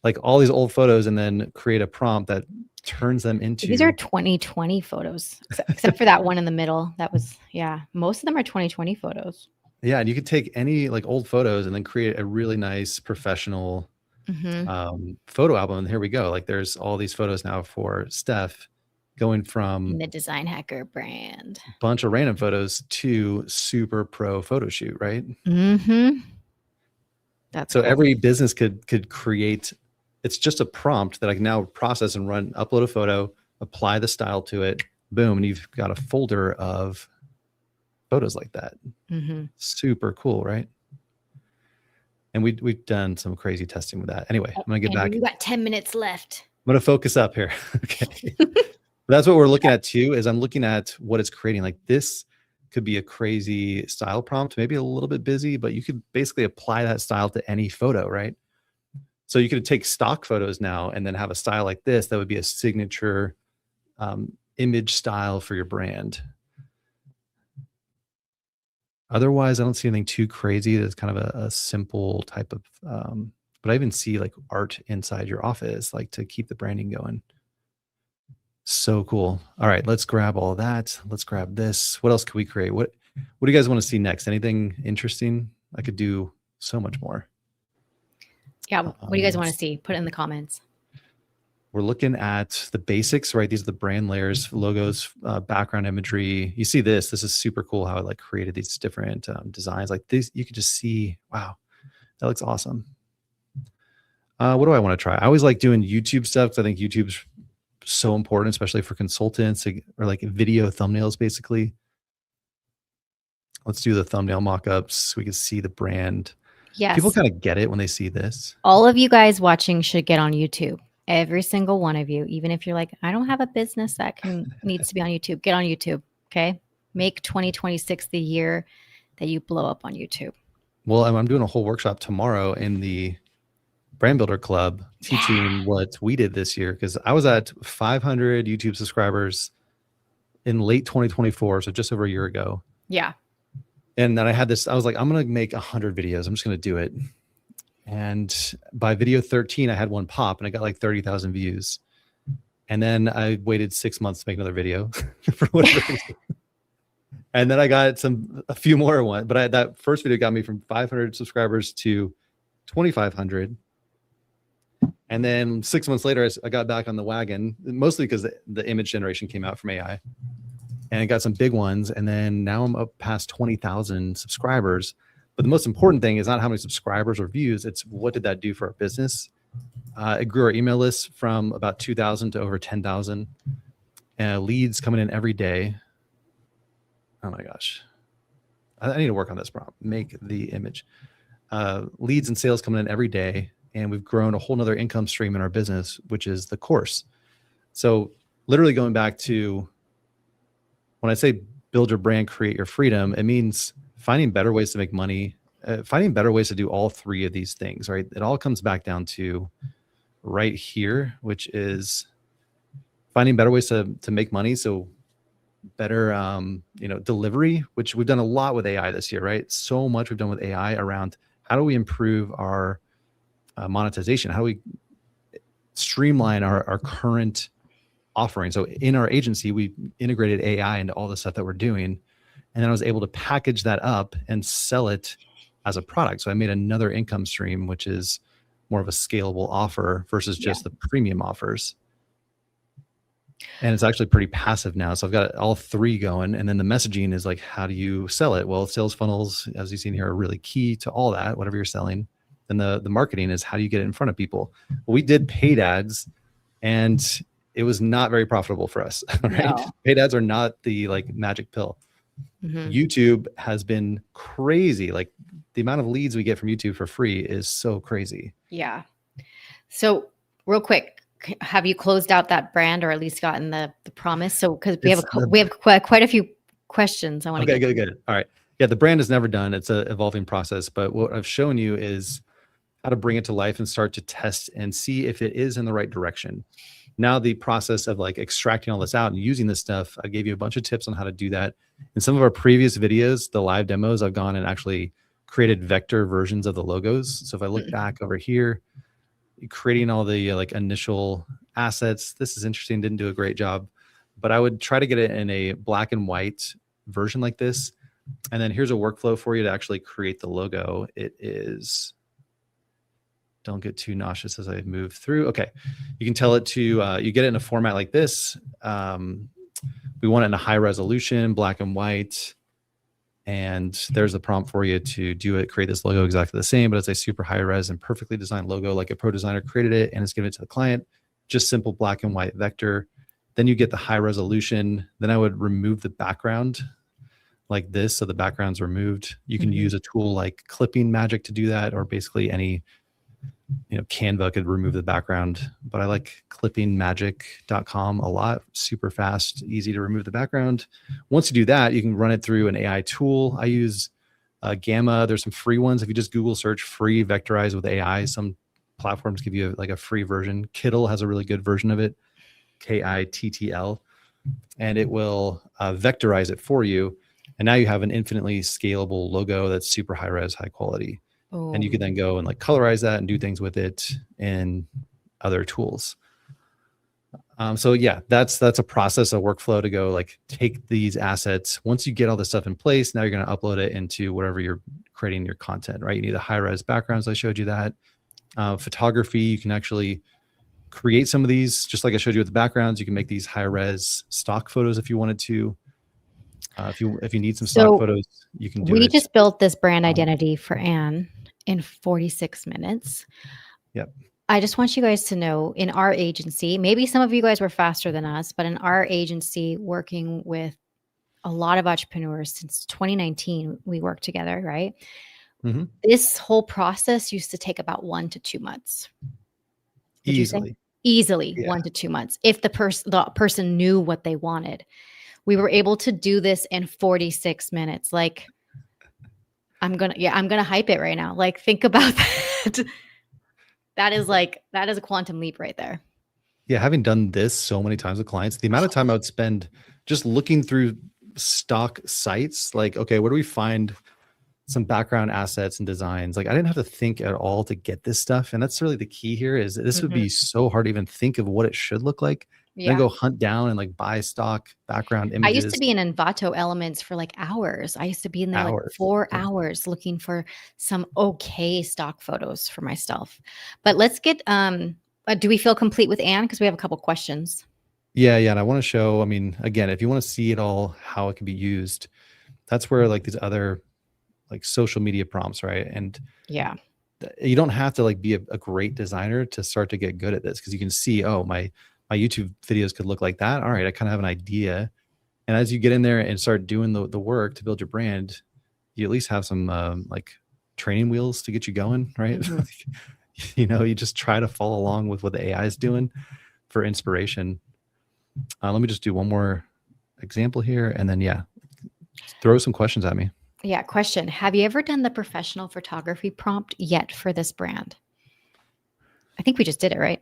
like all these old photos and then create a prompt that turns them into. These are 2020 photos, except for that one in the middle. That was, yeah, most of them are 2020 photos. Yeah, and you could take any like old photos and then create a really nice professional photo album. And here we go. Like there's all these photos now for Steph, going from the Design Hacker brand, a bunch of random photos to super pro photo shoot, right? That's so cool. Every business could create. It's just a prompt that I can now process and run, upload a photo, apply the style to it, boom, and you've got a folder of photos like that. Super cool, right? And we've done some crazy testing with that. Anyway, I'm gonna get back. You got 10 minutes left. I'm gonna focus up here. Okay. That's what we're looking at too, is I'm looking at what it's creating. Like this could be a crazy style prompt, maybe a little bit busy, but you could basically apply that style to any photo, right? So you could take stock photos now and then have a style like this that would be a signature image style for your brand. Otherwise, I don't see anything too crazy. That's kind of a simple type of, but I even see like art inside your office, like to keep the branding going. So cool. All right, let's grab all that. Let's grab this. What else could we create? What do you guys want to see next? Anything interesting? I could do so much more. Yeah. What do you guys want to see? Put it in the comments. We're looking at the basics, right? These are the brand layers, logos, background imagery. You see this is super cool how I like created these different designs like this. You could just see, wow, that looks awesome. What do I want to try? I always like doing YouTube stuff because I think YouTube's so important, especially for consultants or like video thumbnails, basically. Let's do the thumbnail mock-ups so we can see the brand. Yes. People kind of get it when they see this. All of you guys watching should get on YouTube. Every single one of you, even if you're like, I don't have a business that needs to be on YouTube, get on YouTube. Okay. Make 2026 the year that you blow up on YouTube. Well, I'm doing a whole workshop tomorrow in the Brand Builder Club teaching what we did this year, because I was at 500 YouTube subscribers in late 2024, so just over a year ago. Yeah. And then I had this, I was like, I'm going to make 100 videos. I'm just going to do it. And by video 13, I had one pop and I got like 30,000 views. And then I waited 6 months to make another video for whatever reason. And then I got a few more ones, but that first video got me from 500 subscribers to 2,500. And then 6 months later, I got back on the wagon, mostly because the image generation came out from AI. And I got some big ones. And then now I'm up past 20,000 subscribers. But the most important thing is not how many subscribers or views, it's what did that do for our business? It grew our email list from about 2,000 to over 10,000. Leads coming in every day. Oh my gosh. I need to work on this prompt. Make the image. Leads and sales coming in every day. And we've grown a whole nother income stream in our business, which is the course. So literally going back to when I say build your brand, create your freedom, it means finding better ways to make money, finding better ways to do all three of these things, right? It all comes back down to right here, which is finding better ways to make money. So better, delivery, which we've done a lot with AI this year, right? So much we've done with AI around how do we improve our monetization? How do we streamline our current offering? So in our agency, we integrated AI into all the stuff that we're doing. And then I was able to package that up and sell it as a product. So I made another income stream, which is more of a scalable offer versus just the premium offers. And it's actually pretty passive now. So I've got all three going. And then the messaging is like, how do you sell it? Well, sales funnels, as you've seen here, are really key to all that, whatever you're selling. Then the marketing is how do you get it in front of people? Well, we did paid ads and it was not very profitable for us. Right? No. Paid ads are not the like magic pill. YouTube has been crazy. Like the amount of leads we get from YouTube for free is so crazy. Yeah. So real quick, have you closed out that brand or at least gotten the promise? So because we have quite a few questions I want to get. Good. All right. Yeah, the brand is never done. It's an evolving process. But what I've shown you is how to bring it to life and start to test and see if it is in the right direction. Now the process of like extracting all this out and using this stuff, I gave you a bunch of tips on how to do that. In some of our previous videos, the live demos, I've gone and actually created vector versions of the logos. So if I look back over here, creating all the like initial assets. This is interesting. Didn't do a great job, but I would try to get it in a black and white version like this. And then here's a workflow for you to actually create the logo. It is, don't get too nauseous as I move through. Okay. You can tell it to, you get it in a format like this. We want it in a high resolution, black and white. And there's the prompt for you to do it, create this logo exactly the same, but it's a super high res and perfectly designed logo, like a pro designer created it and it's given it to the client, just simple black and white vector. Then you get the high resolution. Then I would remove the background like this. So the background's removed. You can use a tool like Clipping Magic to do that, or basically any, Canva could remove the background, but I like clippingmagic.com a lot. Super fast, easy to remove the background. Once you do that, you can run it through an AI tool. I use Gamma. There's some free ones. If you just Google search free Vectorize with AI, some platforms give you like a free version. Kittl has a really good version of it, Kittl, and it will vectorize it for you. And now you have an infinitely scalable logo that's super high res, high quality. Oh. And you can then go and like colorize that and do things with it in other tools. So yeah, that's a process, a workflow to go like take these assets. Once you get all this stuff in place, now you're going to upload it into whatever you're creating your content, right? You need the high res backgrounds. I showed you that. Photography, you can actually create some of these, just like I showed you with the backgrounds. You can make these high res stock photos if you wanted to. If you need some stock photos, you can do it. We just built this brand identity for Anne in 46 minutes. Yep. I just want you guys to know, in our agency, maybe some of you guys were faster than us, but in our agency, working with a lot of entrepreneurs since 2019, we worked together, right? Mm-hmm. This whole process used to take about 1 to 2 months. Easily. Yeah. 1 to 2 months. If the person knew what they wanted. We were able to do this in 46 minutes. Like, I'm going to hype it right now. Like, think about that. That is a quantum leap right there. Yeah. Having done this so many times with clients, the amount of time I would spend just looking through stock sites, like, okay, where do we find some background assets and designs? Like, I didn't have to think at all to get this stuff. And that's really the key here is this would be so hard to even think of what it should look like. Then go hunt down and like buy stock background images. I used to be in Envato Elements for like hours. I used to be in there like 4 hours looking for some okay stock photos for myself. But let's get, do we feel complete with Anne? Because we have a couple questions. Yeah. And I want to show, again, if you want to see it all, how it can be used, that's where like these other like social media prompts, right? And yeah, you don't have to like be a great designer to start to get good at this, because you can see, oh, my YouTube videos could look like that. All right, I kind of have an idea. And as you get in there and start doing the work to build your brand, you at least have some like training wheels to get you going, right? Mm-hmm. You just try to follow along with what the AI is doing for inspiration. Let me just do one more example here, and then throw some questions at me. Yeah, question. Have you ever done the professional photography prompt yet for this brand? I think we just did it, right?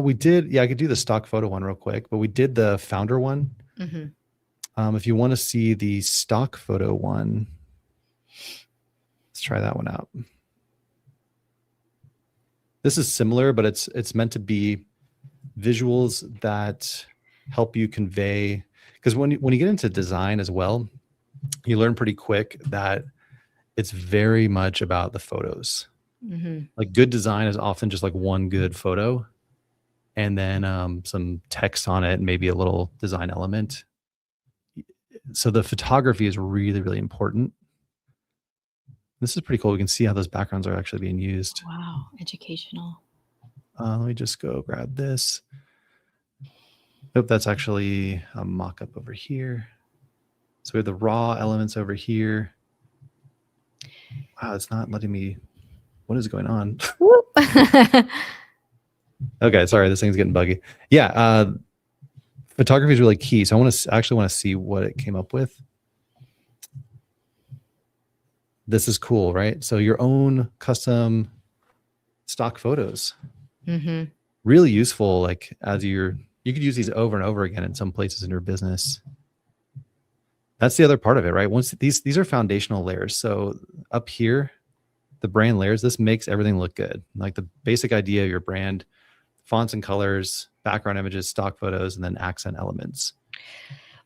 We did. Yeah, I could do the stock photo one real quick, but we did the founder one. Mm-hmm. If you want to see the stock photo one, let's try that one out. This is similar, but it's meant to be visuals that help you convey. Because when you get into design as well, you learn pretty quick that it's very much about the photos. Mm-hmm. Like good design is often just like one good photo, and then some text on it, maybe a little design element. So the photography is really, really important. This is pretty cool. We can see how those backgrounds are actually being used. Wow, educational. Let me just go grab this. Nope, that's actually a mock-up over here. So we have the raw elements over here. Wow, it's not letting me. What is going on? Okay, sorry, this thing's getting buggy. Yeah, photography is really key. So I actually want to see what it came up with. This is cool, right? So your own custom stock photos. Mm-hmm. Really useful. Like you could use these over and over again in some places in your business. That's the other part of it, right? Once these are foundational layers. So up here, the brand layers, this makes everything look good. Like the basic idea of your brand, fonts and colors, background images, stock photos, and then accent elements.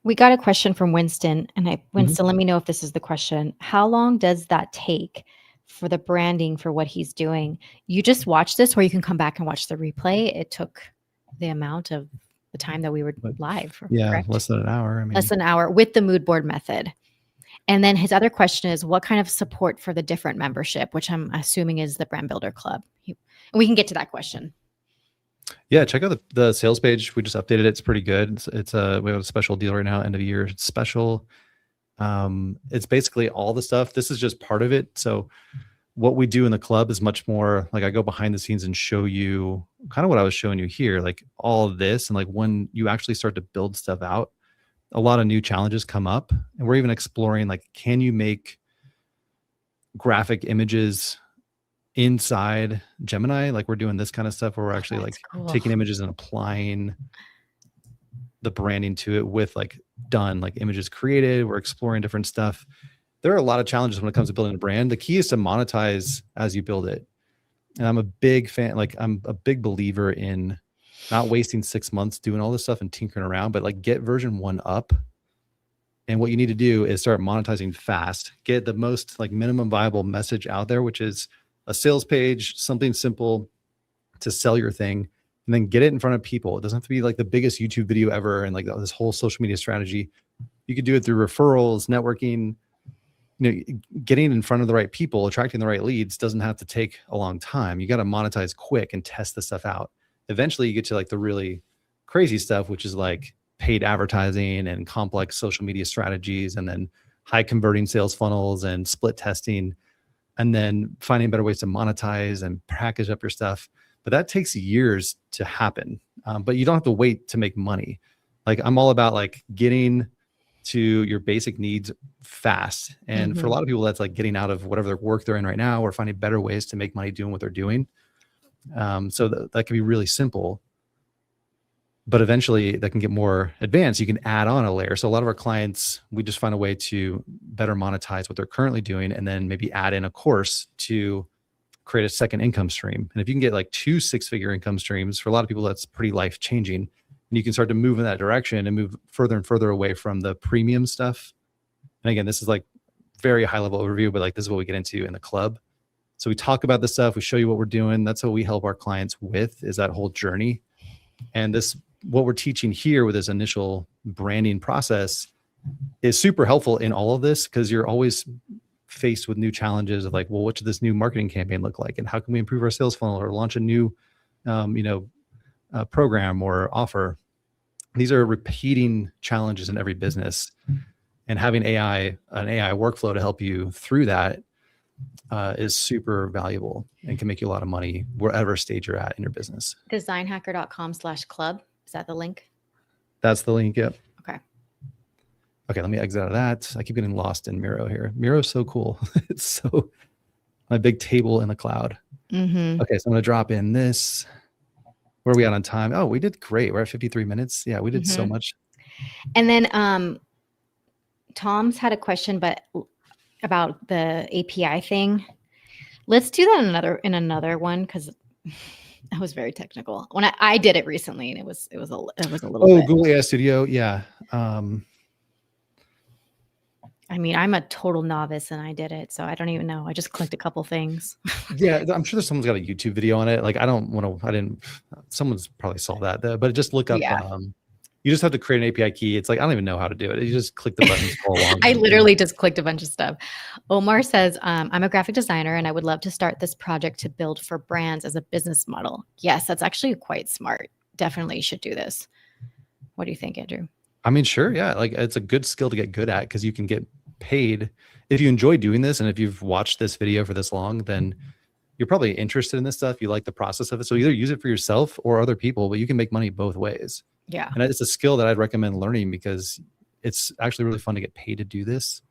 We got a question from Winston, and Winston, let me know if this is the question. How long does that take for the branding for what he's doing? You just watch this, or you can come back and watch the replay. It took the amount of the time that we were live. Yeah, correct? less than an hour. I mean, less than an hour with the mood board method. And then his other question is, what kind of support for the different membership, which I'm assuming is the Brand Builder Club? And we can get to that question. Yeah, check out the sales page. We just updated it. It's pretty good. It's we have a special deal right now, end of year special. It's basically all the stuff. This is just part of it. So what we do in the club is much more like I go behind the scenes and show you kind of what I was showing you here, like all of this. And like when you actually start to build stuff out, a lot of new challenges come up. And we're even exploring like, can you make graphic images inside Gemini? Like we're doing this kind of stuff where we're actually like taking images and applying the branding to it with like done like images created. We're exploring different stuff. There are a lot of challenges when it comes to building a brand. The key is to monetize as you build it. And I'm a big fan, like I'm a big believer in not wasting 6 months doing all this stuff and tinkering around, but like get version 1 up. And what you need to do is start monetizing fast, get the most like minimum viable message out there, which is a sales page, something simple to sell your thing, and then get it in front of people. It doesn't have to be like the biggest YouTube video ever and like this whole social media strategy. You could do it through referrals, networking, you know, getting in front of the right people, attracting the right leads doesn't have to take a long time. You got to monetize quick and test this stuff out. Eventually you get to like the really crazy stuff, which is like paid advertising and complex social media strategies, and then high converting sales funnels and split testing, and then finding better ways to monetize and package up your stuff. But that takes years to happen. But you don't have to wait to make money. Like I'm all about like getting to your basic needs fast. And for a lot of people, that's like getting out of whatever work they're in right now or finding better ways to make money doing what they're doing. So that can be really simple, but eventually that can get more advanced. You can add on a layer. So a lot of our clients, we just find a way to better monetize what they're currently doing and then maybe add in a course to create a second income stream. And if you can get like 2 6-figure income streams, for a lot of people, that's pretty life-changing. And you can start to move in that direction and move further and further away from the premium stuff. And again, this is like very high level overview, but like this is what we get into in the club. So we talk about this stuff, we show you what we're doing. That's what we help our clients with, is that whole journey. And this, what we're teaching here with this initial branding process is super helpful in all of this, because you're always faced with new challenges of like, well, what should this new marketing campaign look like? And how can we improve our sales funnel or launch a new, program or offer? These are repeating challenges in every business, and having an AI workflow to help you through that is super valuable and can make you a lot of money wherever stage you're at in your business. Designhacker.com/club. Is that the link? That's the link. Yep. Okay, let me exit out of that. I keep getting lost in Miro here. Miro is so cool. It's so my big table in the cloud. Okay, so I'm going to drop in this. Where are we at on time? Oh, we did great. We're at 53 minutes. Yeah, we did so much. And then Tom's had a question, but about the API thing. Let's do that in another one, because that was very technical. When I did it recently, and it was a little. Oh, bit. Google AI Studio. Yeah. I mean, I'm a total novice and I did it, so I don't even know. I just clicked a couple things. Yeah, I'm sure someone's got a YouTube video on it. Like someone's probably saw that, but just look up, you just have to create an API key. It's like, I don't even know how to do it. You just click the buttons all along. I literally just clicked a bunch of stuff. Omar says, I'm a graphic designer and I would love to start this project to build for brands as a business model. Yes, that's actually quite smart. Definitely should do this. What do you think, Andrew? I mean, sure. Yeah. Like it's a good skill to get good at, because you can get paid if you enjoy doing this. And if you've watched this video for this long, then you're probably interested in this stuff. You like the process of it. So either use it for yourself or other people, but you can make money both ways. Yeah. And it's a skill that I'd recommend learning, because it's actually really fun to get paid to do this,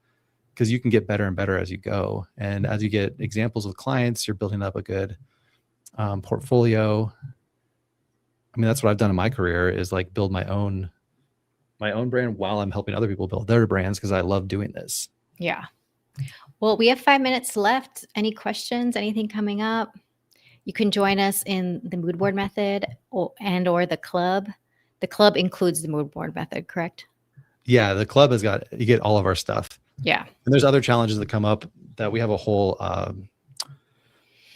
because you can get better and better as you go. And as you get examples with clients, you're building up a good portfolio. I mean, that's what I've done in my career, is like build my own brand while I'm helping other people build their brands, because I love doing this. Yeah. Well, we have 5 minutes left. Any questions? Anything coming up? You can join us in the mood board method or the club. The club includes the mood board method, correct? Yeah, the club you get all of our stuff. Yeah. And there's other challenges that come up that we have a whole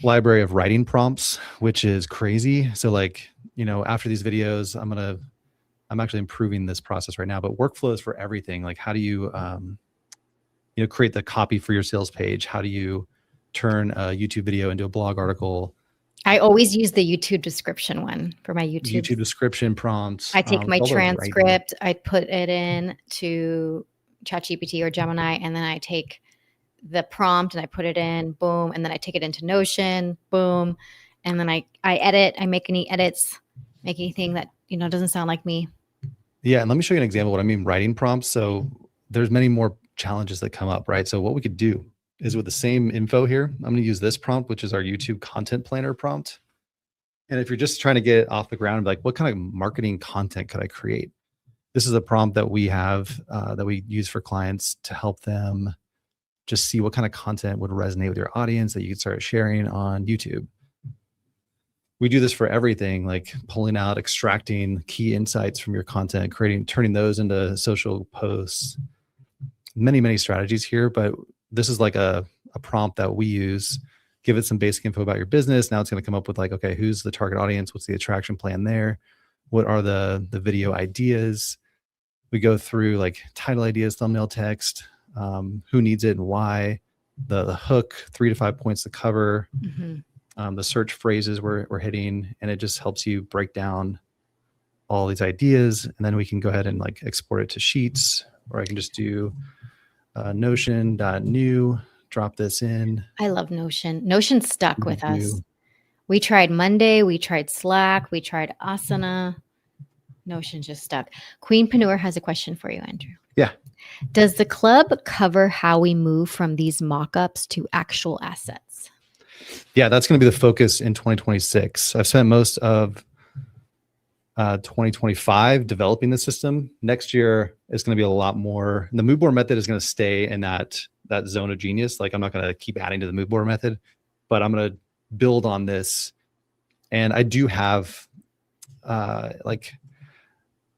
library of writing prompts, which is crazy. So like, after these videos, I'm actually improving this process right now, but workflows for everything. Like how do you, create the copy for your sales page? How do you turn a YouTube video into a blog article? I always use the YouTube description one for my YouTube description prompts. I take my transcript, I put it in to ChatGPT or Gemini, and then I take the prompt and I put it in, boom, and then I take it into Notion, boom, and then I edit. I make any edits, make anything that doesn't sound like me. Yeah, and let me show you an example of what I mean writing prompts. So there's many more challenges that come up, right? So what we could do is with the same info here, I'm going to use this prompt, which is our YouTube content planner prompt. And if you're just trying to get it off the ground, like what kind of marketing content could I create? This is a prompt that we have that we use for clients to help them just see what kind of content would resonate with your audience that you could start sharing on YouTube. We do this for everything, like pulling out, extracting key insights from your content, turning those into social posts, many, many strategies here, but this is like a prompt that we use. Give it some basic info about your business. Now it's going to come up with like, okay, who's the target audience? What's the attraction plan there? What are the video ideas? We go through like title ideas, thumbnail text, who needs it and why, the hook, 3 to 5 points to cover, the search phrases we're hitting, and it just helps you break down all these ideas. And then we can go ahead and like export it to Sheets, or I can just do Notion.new, drop this in. I love Notion. Notion stuck with us. We tried Monday, we tried Slack, we tried Asana. Notion just stuck. Queenpreneur has a question for you, Andrew. Yeah. Does the club cover how we move from these mock-ups to actual assets? Yeah, that's going to be the focus in 2026. I've spent most of 2025 developing the system. Next year is going to be a lot more. The mood board method is going to stay in that zone of genius. Like I'm not going to keep adding to the mood board method, but I'm going to build on this. And I do have like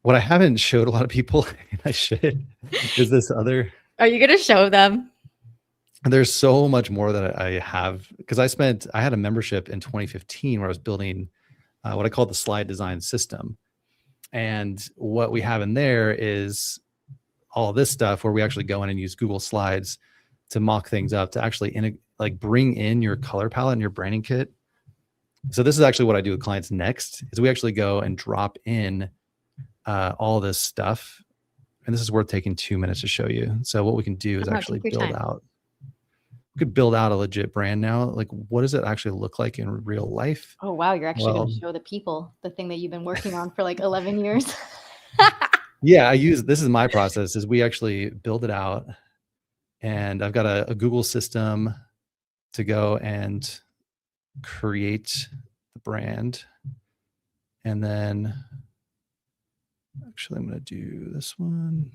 what I haven't showed a lot of people, and I should, is this other. Are you going to show them? There's so much more that I have, because I had a membership in 2015 where I was building what I call the slide design system. And what we have in there is all this stuff where we actually go in and use Google Slides to mock things up, to actually bring in your color palette and your branding kit. So this is actually what I do with clients next, is we actually go and drop in all this stuff. And this is worth taking 2 minutes to show you. So what we can do is actually build out. We could build out a legit brand now. Like, what does it actually look like in real life? Oh, wow. You're actually going to show the people the thing that you've been working on for like 11 years. Yeah, this is my process, is we actually build it out, and I've got a Google system to go and create the brand. And then actually I'm going to do this one.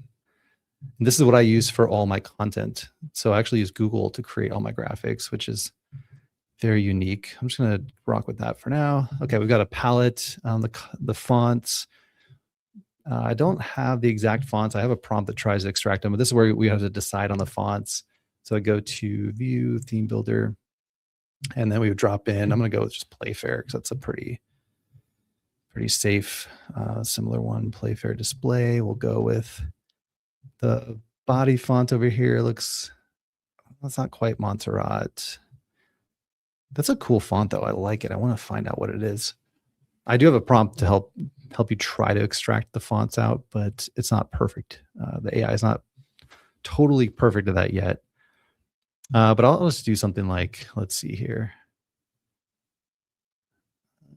And this is what I use for all my content. So I actually use Google to create all my graphics, which is very unique. I'm just going to rock with that for now. Okay, we've got a palette, the fonts. I don't have the exact fonts. I have a prompt that tries to extract them, but this is where we have to decide on the fonts. So I go to View, Theme Builder, and then we would drop in. I'm going to go with just Playfair, because that's a pretty safe, similar one. Playfair display. We'll go with the body font over here. That's not quite Montserrat. That's a cool font though. I like it. I want to find out what it is. I do have a prompt to help you try to extract the fonts out, but it's not perfect. The AI is not totally perfect at that yet. But I'll just do something like, let's see here.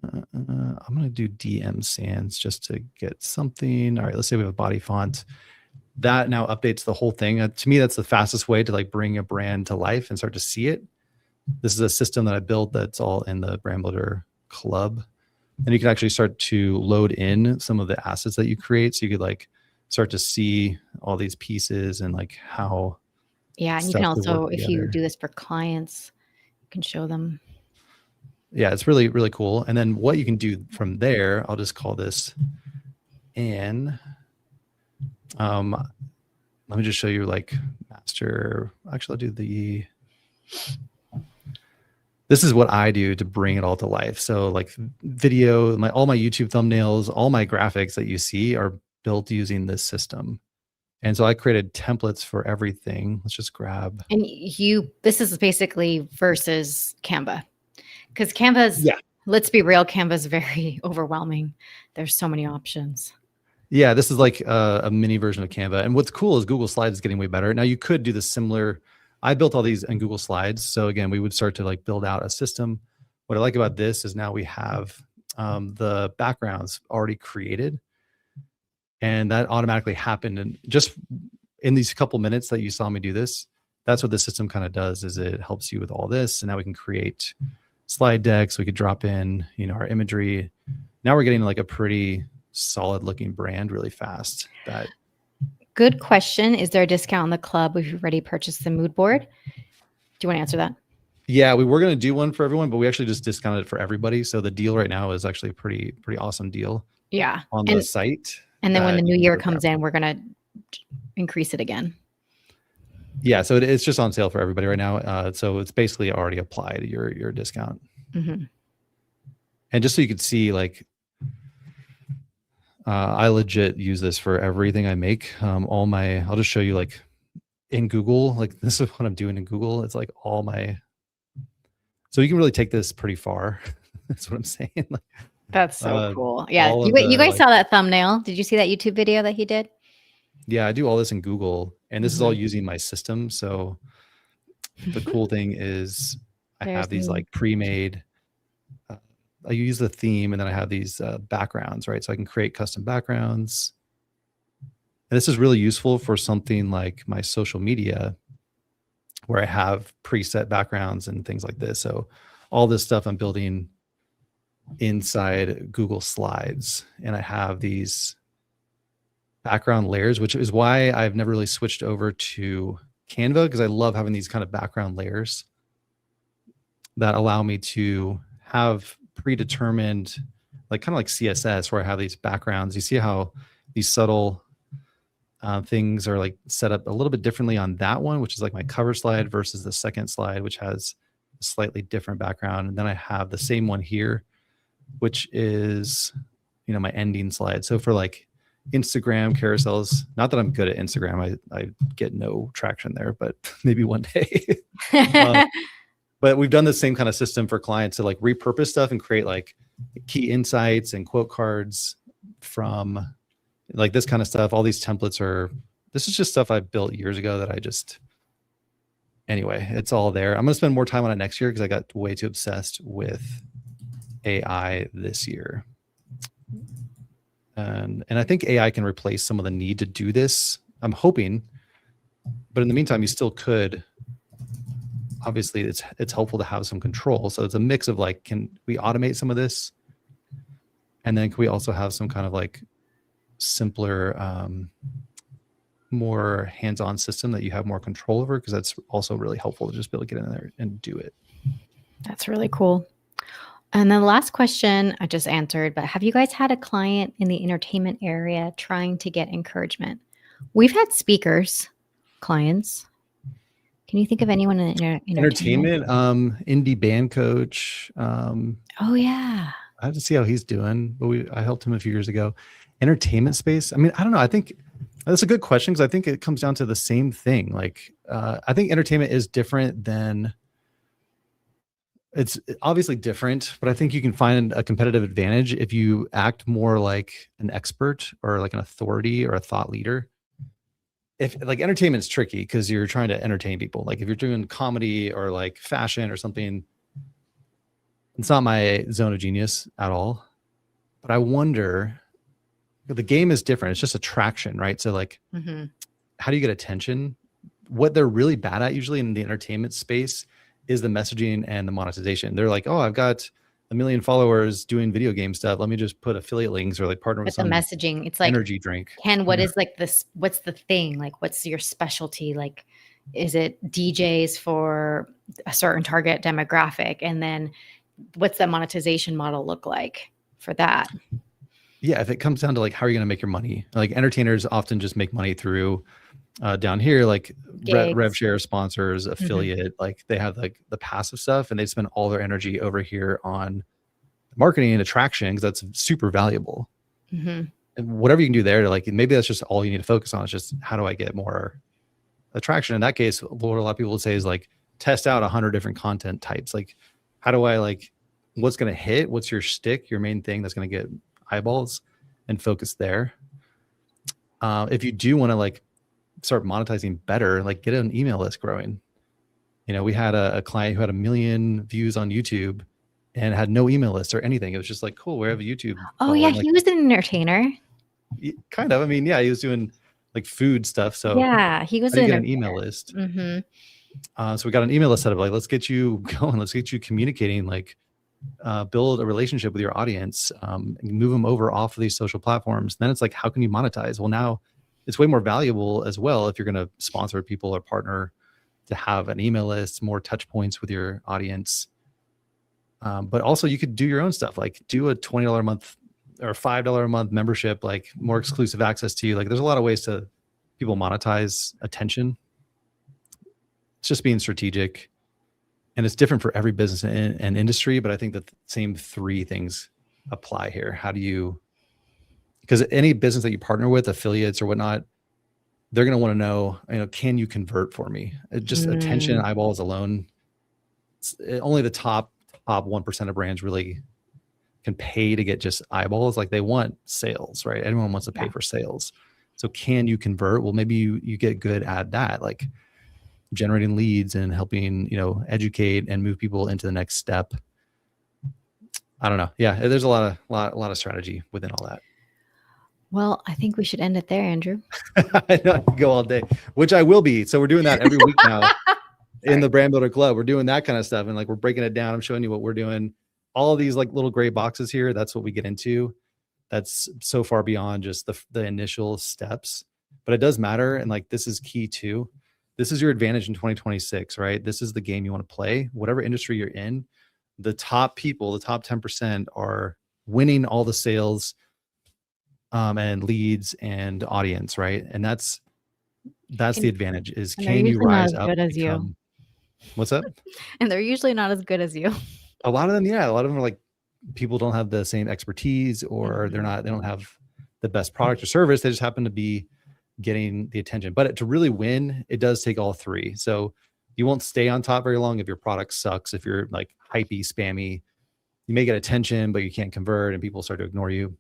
I'm going to do DM Sans just to get something. All right, let's say we have a body font. That now updates the whole thing. To me, that's the fastest way to like bring a brand to life and start to see it. This is a system that I built that's all in the Brand Builder Club. And you can actually start to load in some of the assets that you create. So you could like start to see all these pieces and like how Yeah. And you can stuff to work also, if you together. do this for clients, you can show them. Yeah, it's really, really cool. And then what you can do from there, I'll just call this in. Let me just show you like master. Actually, I'll do the, this is what I do to bring it all to life. So like video, all my YouTube thumbnails, all my graphics that you see are built using this system. And so I created templates for everything. Let's just grab. And this is basically versus Canva, because Canva's, Yeah. let's be real, Canva's very overwhelming. There's so many options. Yeah, this is like a mini version of Canva. And what's cool is Google Slides is getting way better. Now you could do the similar. I built all these in Google Slides. So again, we would start to like build out a system. What I like about this is now we have the backgrounds already created. And that automatically happened. And just in these couple minutes that you saw me do this, that's what the system kind of does, is it helps you with all this. And now we can create slide decks. We could drop in, our imagery. Now we're getting like a pretty solid looking brand really fast. Good question. Is there a discount on the club if you've already purchased the mood board? Do you want to answer that? Yeah, we were going to do one for everyone, but we actually just discounted it for everybody. So the deal right now is actually a pretty awesome deal. Yeah. On the site. And then when the new year comes in, we're going to increase it again. Yeah. So it's just on sale for everybody right now. So it's basically already applied your discount. Mm-hmm. And just so you could see, like, I legit use this for everything I make. I'll just show you like in Google, like this is what I'm doing in Google. It's like so you can really take this pretty far. That's what I'm saying. Like, that's so cool. Yeah. You guys like, saw that thumbnail. Did you see that YouTube video that he did? Yeah, I do all this in Google, and this is all using my system. So the cool thing is I have these like pre-made, I use the theme, and then I have these backgrounds, right? So I can create custom backgrounds. And this is really useful for something like my social media, where I have preset backgrounds and things like this. So all this stuff I'm building inside Google Slides, and I have these background layers, which is why I've never really switched over to Canva, because I love having these kind of background layers that allow me to have predetermined, like kind of like CSS, where I have these backgrounds. You see how these subtle things are like set up a little bit differently on that one, which is like my cover slide, versus the second slide, which has a slightly different background. And then I have the same one here, which is, my ending slide. So for like Instagram carousels, not that I'm good at Instagram, I get no traction there, but maybe one day. But we've done the same kind of system for clients to like repurpose stuff and create like key insights and quote cards from like this kind of stuff. All these templates this is just stuff I built years ago that anyway, it's all there. I'm going to spend more time on it next year because I got way too obsessed with AI this year. And I think AI can replace some of the need to do this. I'm hoping, but in the meantime, you still could. Obviously, it's helpful to have some control. So it's a mix of like, can we automate some of this? And then can we also have some kind of like simpler, more hands-on system that you have more control over? Because that's also really helpful to just be able to get in there and do it. That's really cool. And then the last question I just answered, but have you guys had a client in the entertainment area trying to get encouragement? We've had speakers, clients. Can you think of anyone in entertainment? Indie band coach. Oh yeah. I have to see how he's doing, but I helped him a few years ago. Entertainment space. I mean, I don't know. I think that's a good question, because I think it comes down to the same thing. Like, I think entertainment is different than. It's obviously different, but I think you can find a competitive advantage if you act more like an expert or like an authority or a thought leader. If like entertainment's tricky because you're trying to entertain people. Like if you're doing comedy or like fashion or something, it's not my zone of genius at all. But I wonder, the game is different. It's just attraction, right? So like, how do you get attention? What they're really bad at usually in the entertainment space is the messaging and the monetization. They're like, oh, I've got 1 million followers doing video game stuff. Let me just put affiliate links or like partner with some the messaging. It's like energy drink. Ken, what is like this? What's the thing? Like, what's your specialty? Like, Is it DJs for a certain target demographic? And then what's the monetization model look like for that? Yeah, if it comes down to like how are you going to make your money, like entertainers often just make money through down here, like rev Gigs. share, sponsors, affiliate, like they have like the passive stuff, and they spend all their energy over here on marketing and attraction because that's super valuable. Mhm. And whatever you can do there to like, maybe that's just all you need to focus on is just how do I get more attraction? In that case, what a lot of people would say is like test out 100 different content types. Like, how do I like what's going to hit? What's your stick? Your main thing that's going to get eyeballs, and focus there. If you do want to like start monetizing better, like get an email list growing. You know, we had a client who had 1 million views on YouTube and had no email list or anything. It was just like, cool, we have a YouTube Oh yeah, following. Like, he was an entertainer. kind of. I mean, yeah, he was doing like food stuff. So Yeah, he was how do you an get an email list? Mhm. So we got an email list set up. Like, let's get you going. Let's get you communicating. Like, build a relationship with your audience. And move them over off of these social platforms. Then it's like, how can you monetize? Well, now it's way more valuable as well if you're going to sponsor people or partner to have an email list, more touch points with your audience. But also you could do your own stuff, like do a $20 a month or $5 a month membership, like more exclusive access to you. Like there's a lot of ways to people monetize attention. It's just being strategic, and it's different for every business and industry. But I think that the same 3 things apply here. How do you, because any business that you partner with, affiliates or whatnot, they're going to want to know, can you convert for me? Just attention and eyeballs alone. Only the top 1% of brands really can pay to get just eyeballs. Like they want sales, right? Everyone wants to pay for sales. So can you convert? Well, maybe you get good at that, like generating leads and helping, educate and move people into the next step. I don't know. Yeah, there's a lot of strategy within all that. Well, I think we should end it there, Andrew. I know I could go all day, which I will be. So we're doing that every week now in the Brand Builder Club. We're doing that kind of stuff, and like we're breaking it down. I'm showing you what we're doing. All of these like little gray boxes here, that's what we get into. That's so far beyond just the initial steps, but it does matter. And like, this is key too. This is your advantage in 2026, right? This is the game you want to play, whatever industry you're in. The top people, the top 10% are winning all the sales and leads and audience, right? And that's the advantage is, can you rise up and become, what's up? And they're usually not as good as you. A lot of them, yeah. A lot of them are like, people don't have the same expertise, or they don't have the best product or service. They just happen to be getting the attention. But to really win, it does take all 3. So you won't stay on top very long if your product sucks. If you're like hypey, spammy, you may get attention, but you can't convert and people start to ignore you.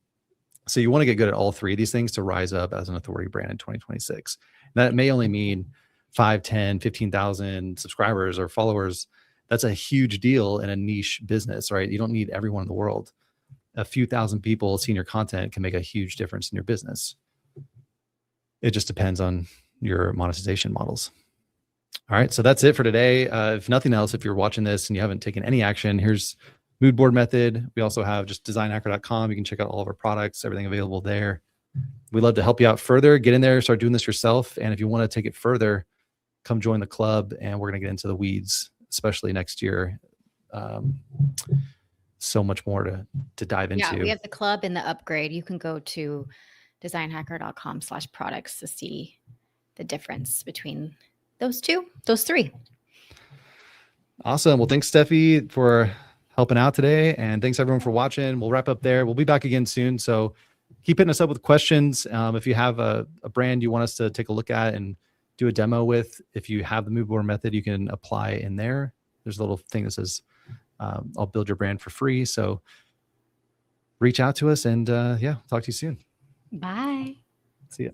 So you want to get good at all 3 of these things to rise up as an authority brand in 2026. And that may only mean 5, 10, 15,000 subscribers or followers. That's a huge deal in a niche business, right? You don't need everyone in the world. A few thousand people seeing your content can make a huge difference in your business. It just depends on your monetization models. All right, so that's it for today. If nothing else, if you're watching this and you haven't taken any action, here's mood board method. We also have just designhacker.com. You can check out all of our products, everything available there. We'd love to help you out further. Get in there, start doing this yourself. And if you want to take it further, come join the club, and we're going to get into the weeds, especially next year. So much more to dive into. Yeah, we have the club and the upgrade. You can go to designhacker.com/products to see the difference between those 3. Awesome. Well, thanks, Steffi, for helping out today. And thanks everyone for watching. We'll wrap up there. We'll be back again soon. So keep hitting us up with questions. If you have a brand you want us to take a look at and do a demo with, if you have the mood board method, you can apply in there. There's a little thing that says, I'll build your brand for free. So reach out to us, and yeah, talk to you soon. Bye. See ya.